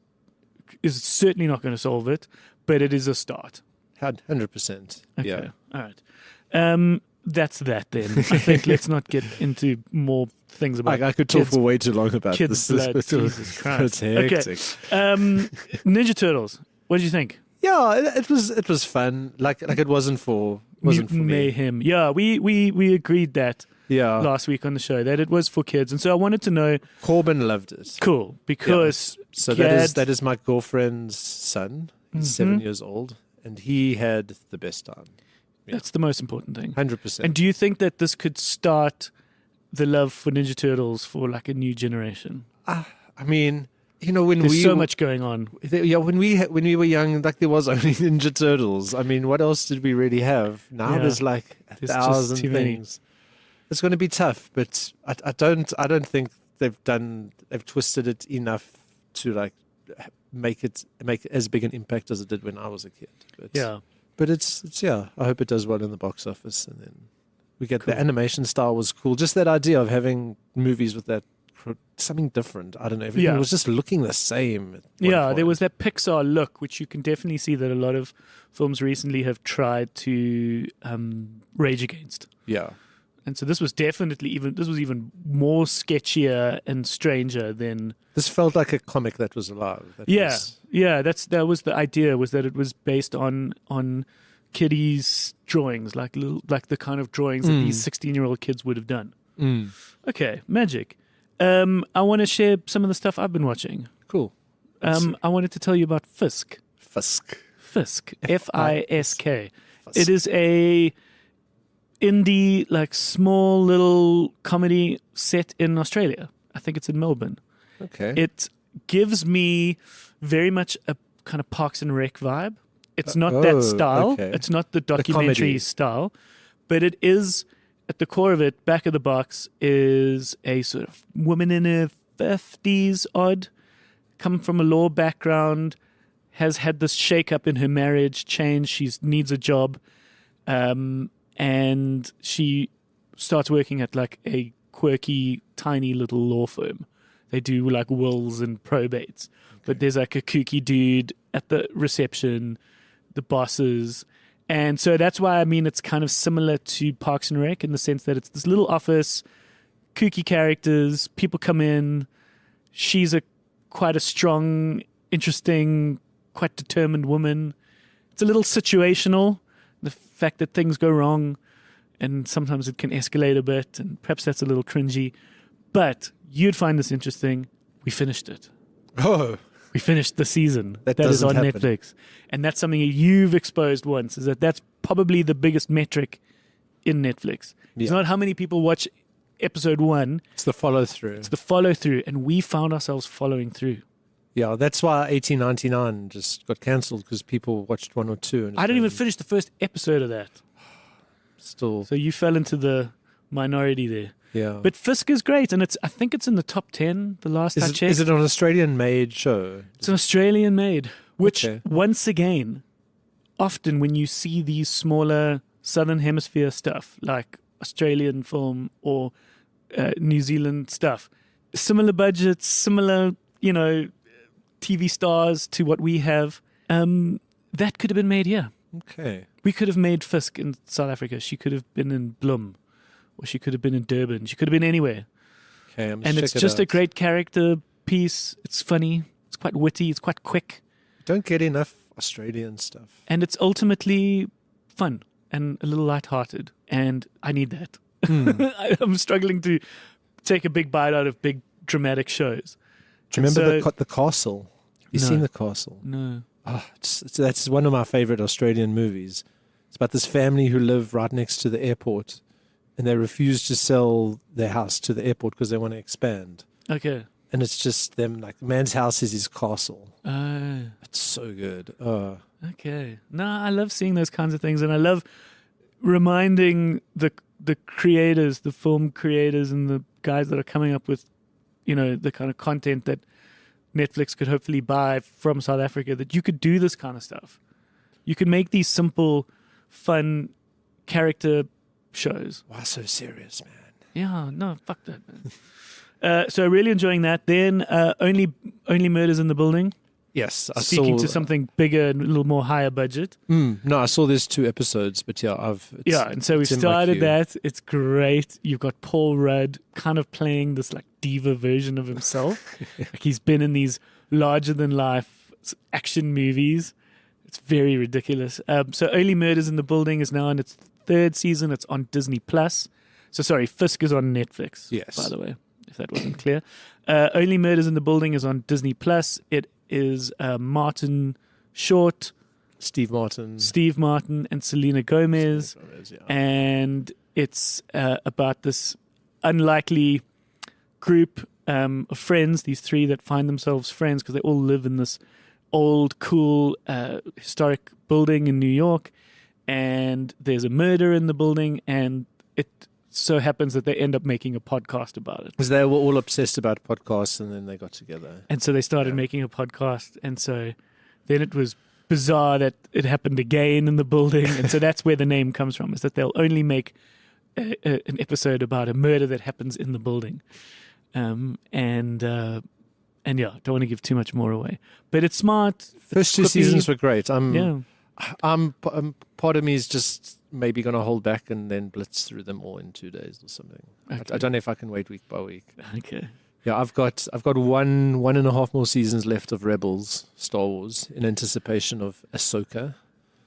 is certainly not going to solve it, but it is a start. 100%. Okay. Yeah. All right. That's that then. I think let's not get into more things about I could talk kids, for way too long about kids' this. blood. Jesus Christ. It's hectic. Okay. Ninja Turtles. What did you think? Yeah, it was fun. Like it wasn't for Mutant me. Mayhem. Yeah, we agreed that Yeah. last week on the show that it was for kids, and so I wanted to know. Corbin loved it. Cool, because So Gad- that is my girlfriend's son. He's 7 years old, and he had the best time. that's the most important thing. 100%. And do you think that this could start the love for Ninja Turtles for like a new generation? I mean, when There's we so much going on. when we were young, like there was only Ninja Turtles. I mean, what else did we really have? Now Yeah. there's like There's just 1,000 too many. things. It's going to be tough, but I don't think they've twisted it enough to like make as big an impact as it did when I was a kid. But, Yeah. but it's I hope it does well in the box office, and then we get Cool. the animation style was cool. Just that idea of having movies with that something different. I don't know. Everything Yeah. was just looking the same. At one Yeah, point. there was that Pixar look, which you can definitely see that a lot of films recently have tried to rage against. Yeah. And so this was definitely even more sketchier and stranger than. This felt like a comic that was alive. That Yeah, was- yeah. That was the idea, was that it was based on kiddies' drawings, like the kind of drawings that these 16-year-old kids would have done. Mm. Okay, magic. I want to share some of the stuff I've been watching. Cool. I wanted to tell you about Fisk. Fisk. Fisk. Fisk. Fisk. It is a indie, like small little comedy set in Australia. I think it's in Melbourne. Okay. It gives me very much a kind of Parks and Rec vibe. It's not that style. okay. It's not the comedy. documentary style, but it is, at the core of it, back of the box, is a sort of woman in her 50s odd, come from a law background, has had this shake-up in her marriage, change, she needs a job, and she starts working at like a quirky, tiny little law firm. They do like wills and probates. But there's like a kooky dude at the reception, the bosses. And so that's why, I mean, it's kind of similar to Parks and Rec in the sense that it's this little office, kooky characters, people come in. She's quite a strong, interesting, quite determined woman. It's a little situational, the fact that things go wrong and sometimes it can escalate a bit, and perhaps that's a little cringy. But you'd find this interesting. We finished it. Oh. We finished the season. That is doesn't on happen. Netflix. And that's something you've exposed once, is that's probably the biggest metric in Netflix. It's Yeah. not how many people watch episode 1, It's the follow through. it's the follow through. And we found ourselves following through. Yeah, that's why 1899 just got cancelled, because people watched 1 or 2. And I didn't even finish the first episode of that. Still, So you fell into the minority there. yeah. But Fisk is great, and I think it's in the top 10 the last I checked. Is it an Australian-made show? It's an Australian made, which Okay. once again, often when you see these smaller Southern Hemisphere stuff, like Australian film or New Zealand stuff, similar budgets, similar, TV stars to what we have, that could have been made here. Okay. We could have made Fisk in South Africa. She could have been in Bloem, or she could have been in Durban. She could have been anywhere. Okay, I'm And it's just a great character piece. It's funny. It's quite witty. It's quite quick. Don't get enough Australian stuff. And it's ultimately fun and a little lighthearted. And I need that. I'm struggling to take a big bite out of big dramatic shows. Do you remember So- the Castle? Have you No. seen The Castle? No. Oh, that's one of my favorite Australian movies. It's about this family who live right next to the airport, and they refuse to sell their house to the airport because they want to expand. Okay. And it's just them, like, the man's house is his castle. Oh. It's so good. Okay. No, I love seeing those kinds of things, and I love reminding the creators, the film creators, and the guys that are coming up with, the kind of content that Netflix could hopefully buy from South Africa, that you could do this kind of stuff. You could make these simple, fun character shows. Why so serious, man? Yeah, no, fuck that, man. So really enjoying that. Then only Murders in the Building. Yes, I Speaking saw. to something bigger and a little more higher budget. No, I saw there's 2 episodes, but yeah, And so we it's in my started queue. that. It's great. You've got Paul Rudd kind of playing this like diva version of himself. Like he's been in these larger than life action movies. It's very ridiculous. So Only Murders in the Building is now in its 3rd season. It's on Disney Plus. So sorry, Fisk is on Netflix. Yes. By the way, if that wasn't clear. Only Murders in the Building is on Disney Plus. It is Martin Short, Steve Martin, and Selena Gomez. yeah. And it's about this unlikely group of friends, these 3 that find themselves friends because they all live in this old, cool, historic building in New York. And there's a murder in the building, and it so happens that they end up making a podcast about it. Because they were all obsessed about podcasts, and then they got together. And so they started making a podcast. And so then it was bizarre that it happened again in the building. And so that's where the name comes from, is that they'll only make an episode about a murder that happens in the building. And yeah, don't want to give too much more away. But it's smart. First 2 quippy. seasons were great. Yeah. Part of me is just maybe going to hold back and then blitz through them all in 2 days or something. Okay. I don't know if I can wait week by week. Okay. Yeah, I've got 1.5 more seasons left of Rebels, Star Wars, in anticipation of Ahsoka.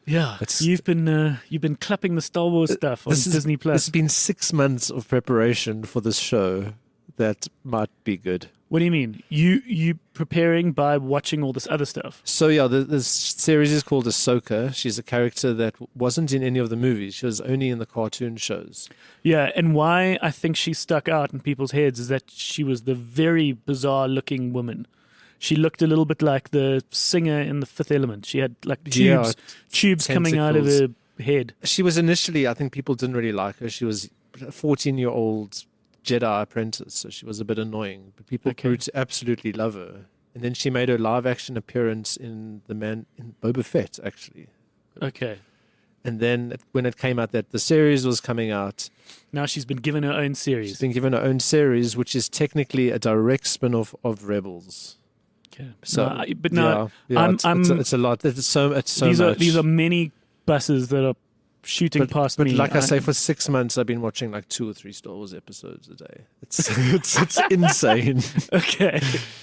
Yeah. It's- You've been clapping the Star Wars stuff on Disney This Plus. has been 6 months of preparation for this show that might be good. What do you mean? You preparing by watching all this other stuff? So yeah, this series is called Ahsoka. She's a character that wasn't in any of the movies. She was only in the cartoon shows. Yeah, and why I think she stuck out in people's heads is that she was the very bizarre looking woman. She looked a little bit like the singer in The Fifth Element. She had like tubes coming out of her head. She was initially, I think people didn't really like her. She was a 14-year-old Jedi apprentice, so she was a bit annoying. But people grew to absolutely love her. And then she made a live-action appearance in Boba Fett, actually. Okay. And then when it came out that the series was coming out, Now she's been given her own series. she's been given her own series, which is technically a direct spin-off of Rebels. Okay. So, I'm- it's a lot. It's so these much. are many buses that are shooting past But me. like I say, for 6 months, I've been watching like 2 or 3 Star Wars episodes a day. It's insane. Okay.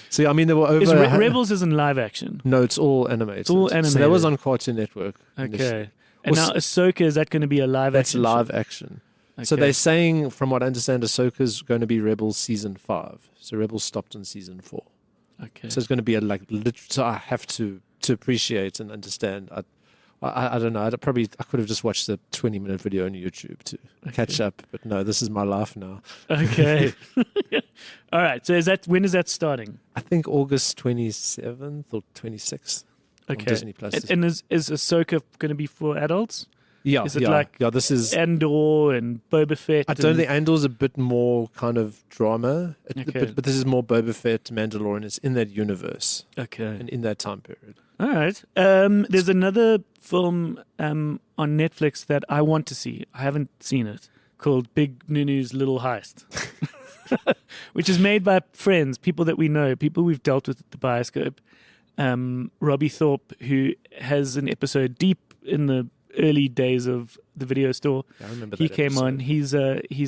So I mean, there were over. Is Rebels isn't live action. No, it's all animated. It's all So that animated. was on Cartoon Network. initially. Okay. And now Ahsoka, is that going to be a live That's action? live show? action. So Okay. they're saying, from what I understand, Ahsoka's going to be Rebels season 5. So Rebels stopped in season 4. Okay. So it's going to be so I have to appreciate and understand. I don't know. I could have just watched the 20-minute video on YouTube to catch up. But no, this is my life now. Okay. All right. So when is that starting? I think August 27th or 26th on Okay. Disney Plus. And is Ahsoka going to be for adults? yeah, is it yeah, like yeah. This is. Andor and Boba Fett? I don't and- think Andor's a bit more kind of drama, Okay. but this is more Boba Fett, Mandalorian. It's in that universe Okay. and in that time period. All right. There's another film on Netflix that I want to see. I haven't seen it, called Big Nunu's Little Heist, which is made by friends, people that we know, people we've dealt with at the Bioscope. Robbie Thorpe, who has an episode deep in the early days of the video store. Yeah, I remember He that came episode. on. He's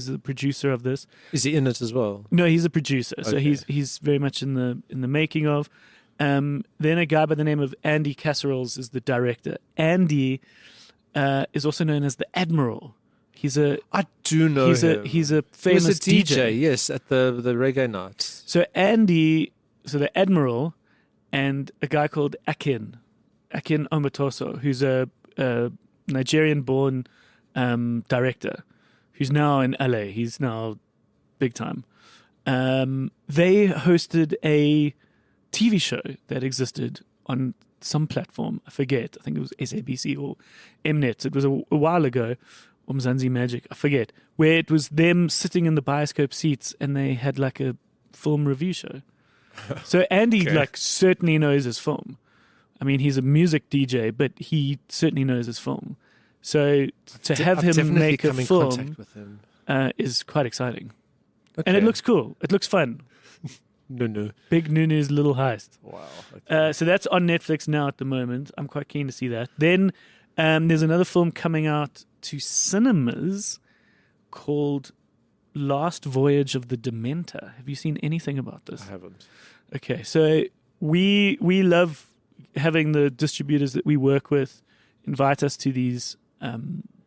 the producer of this. Is he in it as well? No, he's a producer, so Okay. he's very much in the making of. Then a guy by the name of Andy Casseroles is the director. Andy is also known as the Admiral. I do know him. He's a He famous was a DJ, DJ. yes, at the reggae nights. So Andy the Admiral and a guy called Akin Omatoso, who's a Nigerian-born director who's now in LA. He's now big time. They hosted a TV show that existed on some platform. I forget. I think it was SABC or Mnet. It was a while ago. Or Mzansi Magic. I forget. Where it was them sitting in the bioscope seats and they had like a film review show. So Andy certainly knows his film. I mean, he's a music DJ, but he certainly knows his film. So to have him make a film is quite exciting. Okay. And it looks cool. It looks fun. Nunu. Big Nunu's Little Heist. Wow. Okay. So that's on Netflix now at the moment. I'm quite keen to see that. Then there's another film coming out to cinemas called Last Voyage of the Demeter. Have you seen anything about this? I haven't. Okay, so we love having the distributors that we work with invite us to these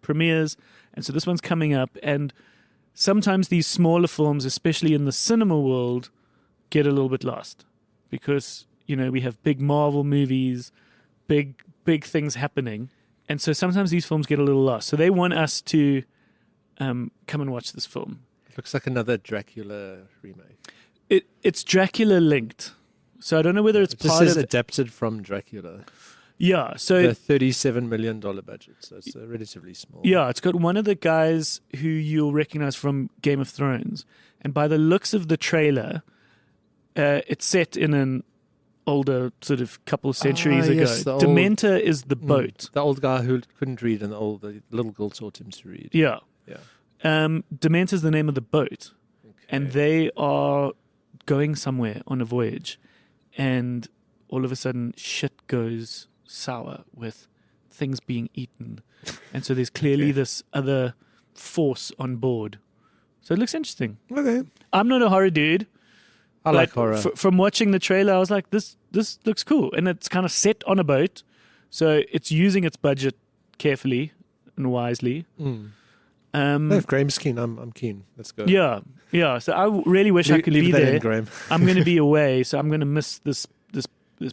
premieres, and so this one's coming up. And sometimes these smaller films, especially in the cinema world, get a little bit lost because we have big Marvel movies, big things happening, and so sometimes these films get a little lost. So they want us to come and watch this film. It looks like another Dracula remake. It's Dracula linked. So I don't know whether it's part of adapted from Dracula. Yeah, so the $37 million budget, so it's relatively small. Yeah, it's got one of the guys who you'll recognize from Game of Thrones, and by the looks of the trailer, it's set in an older sort of couple of centuries ago. Yes, Demeter is the boat. The old guy who couldn't read, and the little girl taught him to read. Yeah. Yeah. Demeter is the name of the boat, and they are going somewhere on a voyage, and all of a sudden shit goes sour with things being eaten, and so there's clearly this other force on board. So it looks interesting. Okay. I'm not a horror dude. I like horror. From watching the trailer, I was like, this looks cool, and it's kind of set on a boat, so it's using its budget carefully and wisely. If Graham's keen, I'm keen. Let's go. Yeah. So I really wish I could be there. Graham. I'm going to be away, so I'm going to miss this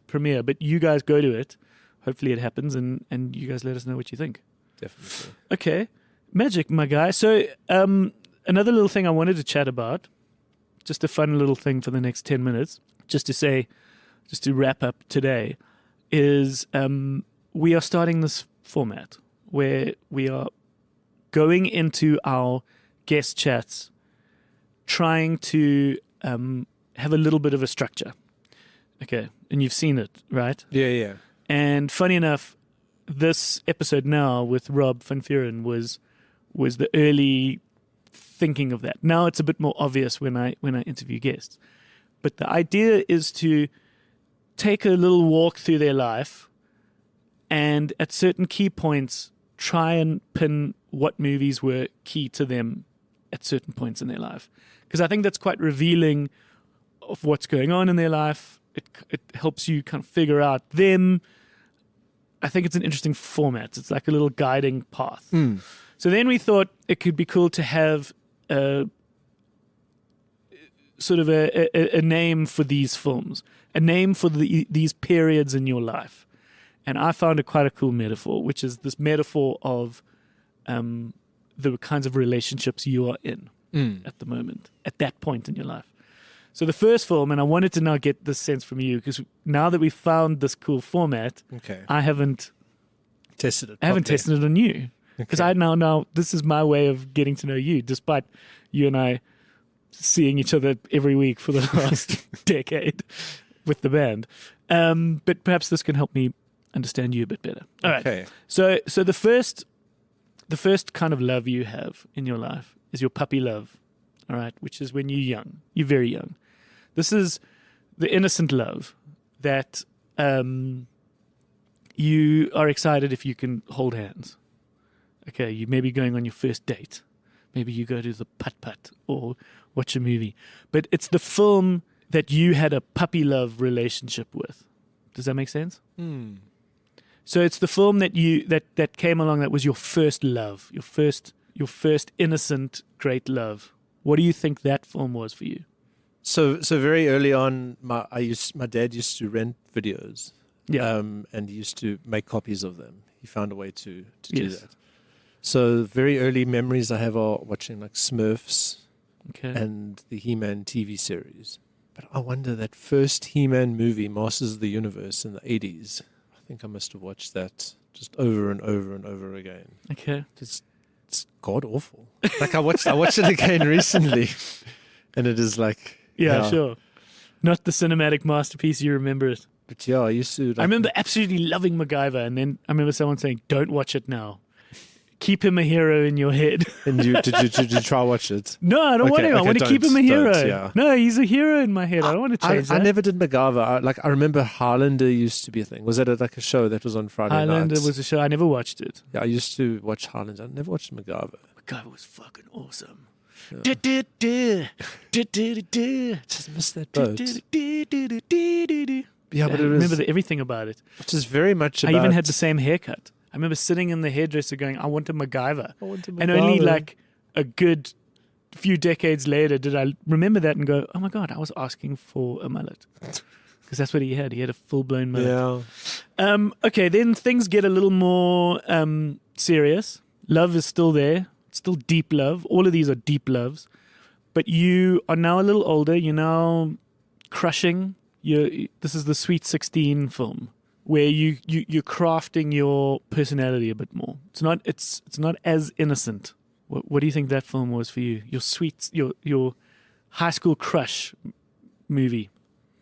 premiere. But you guys go to it. Hopefully it happens, and you guys let us know what you think. Definitely. Okay. Magic, my guy. So another little thing I wanted to chat about, just a fun little thing for the next 10 minutes, just to wrap up today, is we are starting this format where we are going into our guest chats, trying to have a little bit of a structure. Okay, and you've seen it, right? Yeah. And funny enough, this episode now with Rob Van Vuuren was the early thinking of that. Now it's a bit more obvious when I interview guests. But the idea is to take a little walk through their life and at certain key points try and pin what movies were key to them at certain points in their life. Because I think that's quite revealing of what's going on in their life. It helps you kind of figure out them. I think it's an interesting format. It's like a little guiding path. So then we thought it could be cool to have a name for these films, a name for these periods in your life. And I found it quite a cool metaphor, which is this metaphor of the kinds of relationships you are in at the moment, at that point in your life. So the first film, and I wanted to now get this sense from you, because now that we've found this cool format, I haven't tested it. I haven't tested it on you. Because I now this is my way of getting to know you, despite you and I seeing each other every week for the last decade with the band. But perhaps this can help me understand you a bit better. All right. So the first kind of love you have in your life is your puppy love. All right, which is when you're young. You're very young. This is the innocent love that you are excited if you can hold hands. Okay, you may be going on your first date. Maybe you go to the putt-putt or watch a movie. But it's the film that you had a puppy love relationship with. Does that make sense? So it's the film that that came along that was your first love, your first innocent, great love. What do you think that film was for you? So very early on, my dad used to rent videos, Yeah. and he used to make copies of them. He found a way to do Yes. that. So very early memories I have are watching like Smurfs Okay. and the He-Man TV series. But I wonder that first He-Man movie, Masters of the Universe, in the 80s. I think I must have watched that just over and over and over again. Okay. It's god awful. Like I watched it again recently, and it is like Yeah, sure. Not the cinematic masterpiece you remember it. But yeah, I used to. Like, I remember absolutely loving MacGyver, and then I remember someone saying, "Don't watch it now. Keep him a did in your head." And did you try watch it? No, I don't want Okay, him. I okay, want to keep him a don't, hero. yeah. No, he's a hero in my head. I don't want to change I that. never did MacGyver. I remember Highlander used to be a thing. Was that like a show that was on Friday Highlander nights? was a show. I never watched it. Yeah, I used to watch Highlander. I never watched MacGyver. MacGyver was fucking awesome. Yeah. Just missed that boat. Yeah, but I it was. remember everything about it. Which is very much I about. even had the same haircut. I remember sitting in the hairdresser going, "I want a MacGyver." I want a And only MacGyver. like a good few decades later did I remember that and go, "Oh my god, I was asking for a mullet." Because that's what he had. He had a full-blown mullet. Yeah. Okay, then things get a little more serious. Love is still there. It's still deep love. All of these are deep loves. But you are now a little older. You're now crushing. This is the Sweet 16 film where you're crafting your personality a bit more. It's not as innocent. What do you think that film was for you? Your high school crush movie.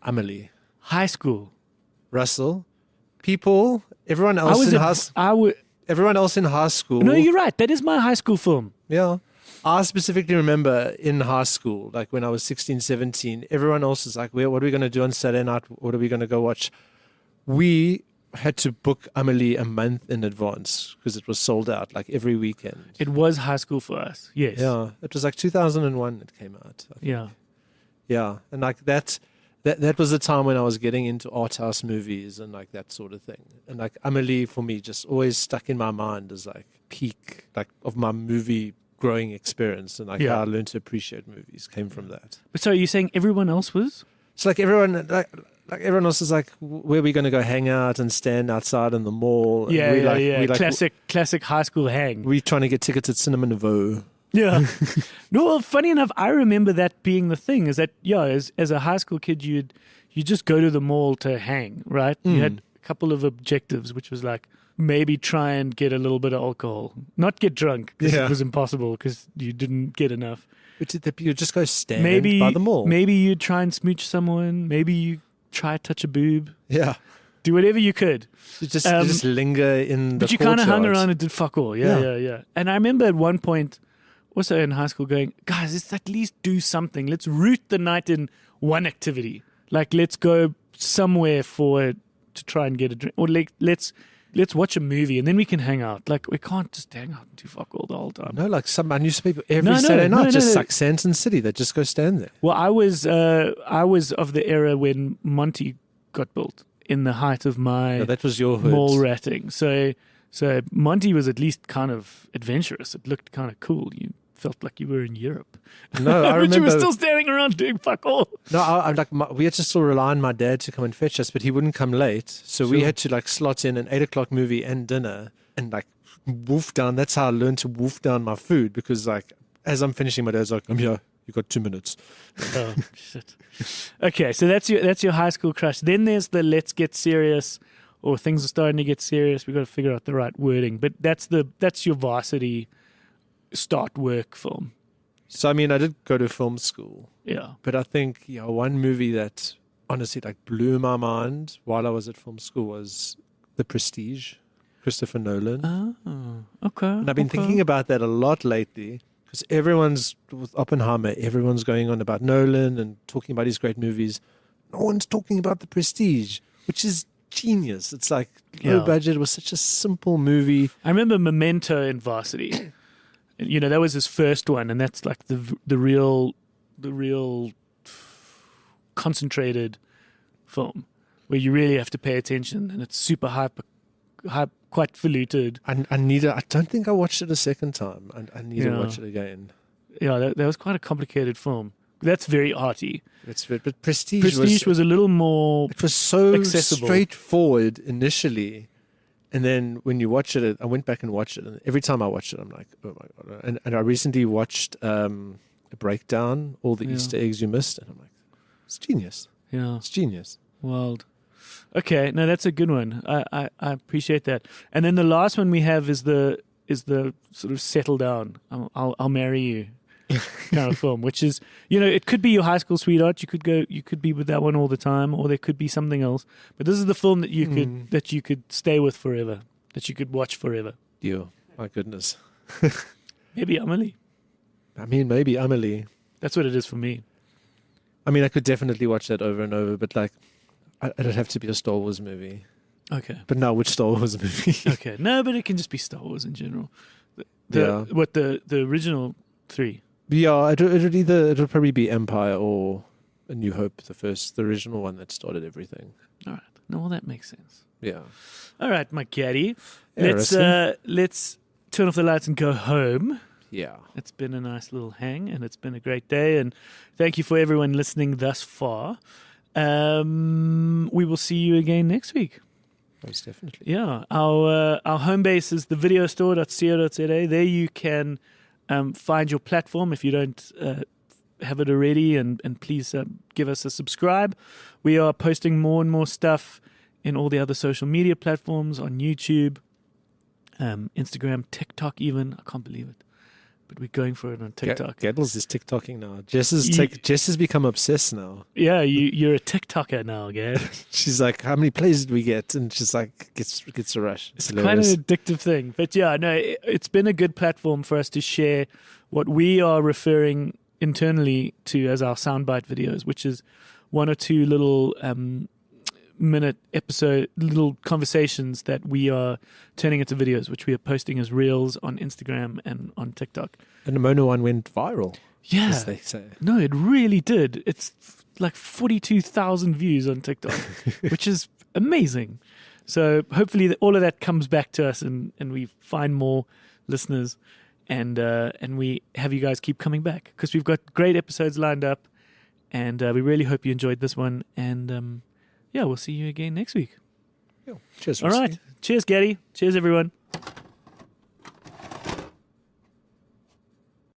Amelie. High school. Russell. People. Everyone else everyone else in high school. No, you're right. That is my high school film. Yeah. I specifically remember in high school, like when I was 16, 17, everyone else is like, what are we going to do on Saturday night? What are we going to go watch? We had to book Amelie a month in advance because it was sold out like every weekend. It was high school for us. Yes. Yeah. It was like 2001 it came out. I think. Yeah. Yeah. And like that was the time when I was getting into art house movies and like that sort of thing. And like Amelie for me just always stuck in my mind as like peak like of my movie growing experience, and like how I learned to appreciate movies came from that. But so you're saying everyone else was? It's like everyone everyone else is like, where are we going to go hang out and stand outside in the mall? And We classic high school hang. We're trying to get tickets at Cinema Nouveau. Yeah. No, well, funny enough, I remember that being the thing. Is that as a high school kid, you just go to the mall to hang, right? You had a couple of objectives, which was like maybe try and get a little bit of alcohol, not get drunk because it was impossible because you didn't get enough. But you just go stand Maybe by the mall. Maybe you try and smooch someone. Maybe you try touch a boob. Yeah. Do whatever you could. You just linger in the But you kind of hung courtyard. around and did fuck all. Yeah. And I remember at one point, also in high school, going, guys, let's at least do something. Let's root the night in one activity. Like, let's go somewhere to try and get a drink. Or like, let's watch a movie and then we can hang out. Like, we can't just hang out and do fuck all the whole time. No, like some people every Saturday night just suck Santon City. They just go stand there. Well, I was of the era when Monty got built in the height of my that was your hood. mall ratting. So Monty was at least kind of adventurous. It looked kind of cool. You felt like you were in Europe. No, I but remember. you were still standing around doing fuck all. No, I'm like we had to still rely on my dad to come and fetch us, but he wouldn't come late, so we had to like slot in an 8:00 movie and dinner and like wolf down. That's how I learned to wolf down my food, because like as I'm finishing, my dad's like, "I'm here. You got 2 minutes." Oh shit. Okay, so that's your high school crush. Then there's the let's get serious, or things are starting to get serious. We've got to figure out the right wording. But that's your varsity start work film. So I mean, I did go to film school. Yeah. But I think one movie that honestly like blew my mind while I was at film school was The Prestige, Christopher Nolan. Oh, okay. And I've been thinking about that a lot lately, because everyone's with Oppenheimer, everyone's going on about Nolan and talking about his great movies. No one's talking about The Prestige, which is genius. It's like low budget. It was such a simple movie. I remember Memento in varsity. That was his first one, and that's like the real concentrated film where you really have to pay attention, and it's super hype, quite faluted. I don't think I watched it a second time. I need to watch it again. Yeah, that was quite a complicated film. That's very arty. It's weird. But Prestige, Prestige was a little more. it was so accessible. straightforward initially. And then when you watch it, I went back and watched it. And every time I watched it, I'm like, oh my God. And I recently watched a breakdown, all the Yeah. Easter eggs you missed. And I'm like, it's genius. Yeah. It's genius. Wild. Okay, no, that's a good one. I appreciate that. And then the last one we have is the sort of settle down. I'll marry you kind of film, which is, it could be your high school sweetheart. You could be with that one all the time, or there could be something else. But this is the film that you could stay with forever, that you could watch forever. You, my goodness. Maybe Amelie. I mean, maybe Amelie. That's what it is for me. I mean, I could definitely watch that over and over, but like, it'd have to be a Star Wars movie. Okay. But now, which Star Wars movie? Okay. No, but it can just be Star Wars in general. Yeah. The original 3. Yeah, it'll probably be Empire or A New Hope, the original one that started everything. All right. No, well, that makes sense. Yeah. All right, my caddy. Yeah, Let's turn off the lights and go home. Yeah. It's been a nice little hang, and it's been a great day. And thank you for everyone listening thus far. We will see you again next week. Most definitely. Yeah, our home base is thevideostore.co.za. There you can find your platform if you don't have it already, and please give us a subscribe. We are posting more and more stuff in all the other social media platforms, on YouTube, Instagram, TikTok even. I can't believe it. But we're going for it on TikTok. Gaddles is TikToking now. Jess has become obsessed now. Yeah, you're a TikToker now, Gad. She's like, how many plays did we get? And she's like, gets a rush. It's quite an addictive thing. But yeah, no, it's been a good platform for us to share what we are referring internally to as our soundbite videos, which is 1 or 2 little minute episode, little conversations that we are turning into videos, which we are posting as reels on Instagram and on TikTok. And the Mona one went viral. Yeah. As they say. No, it really did. It's like 42,000 views on TikTok, which is amazing. So hopefully all of that comes back to us and we find more listeners and we have you guys keep coming back because we've got great episodes lined up and we really hope you enjoyed this one. And yeah, we'll see you again next week. Cheers. All right. Cheers, Gary. Cheers, everyone.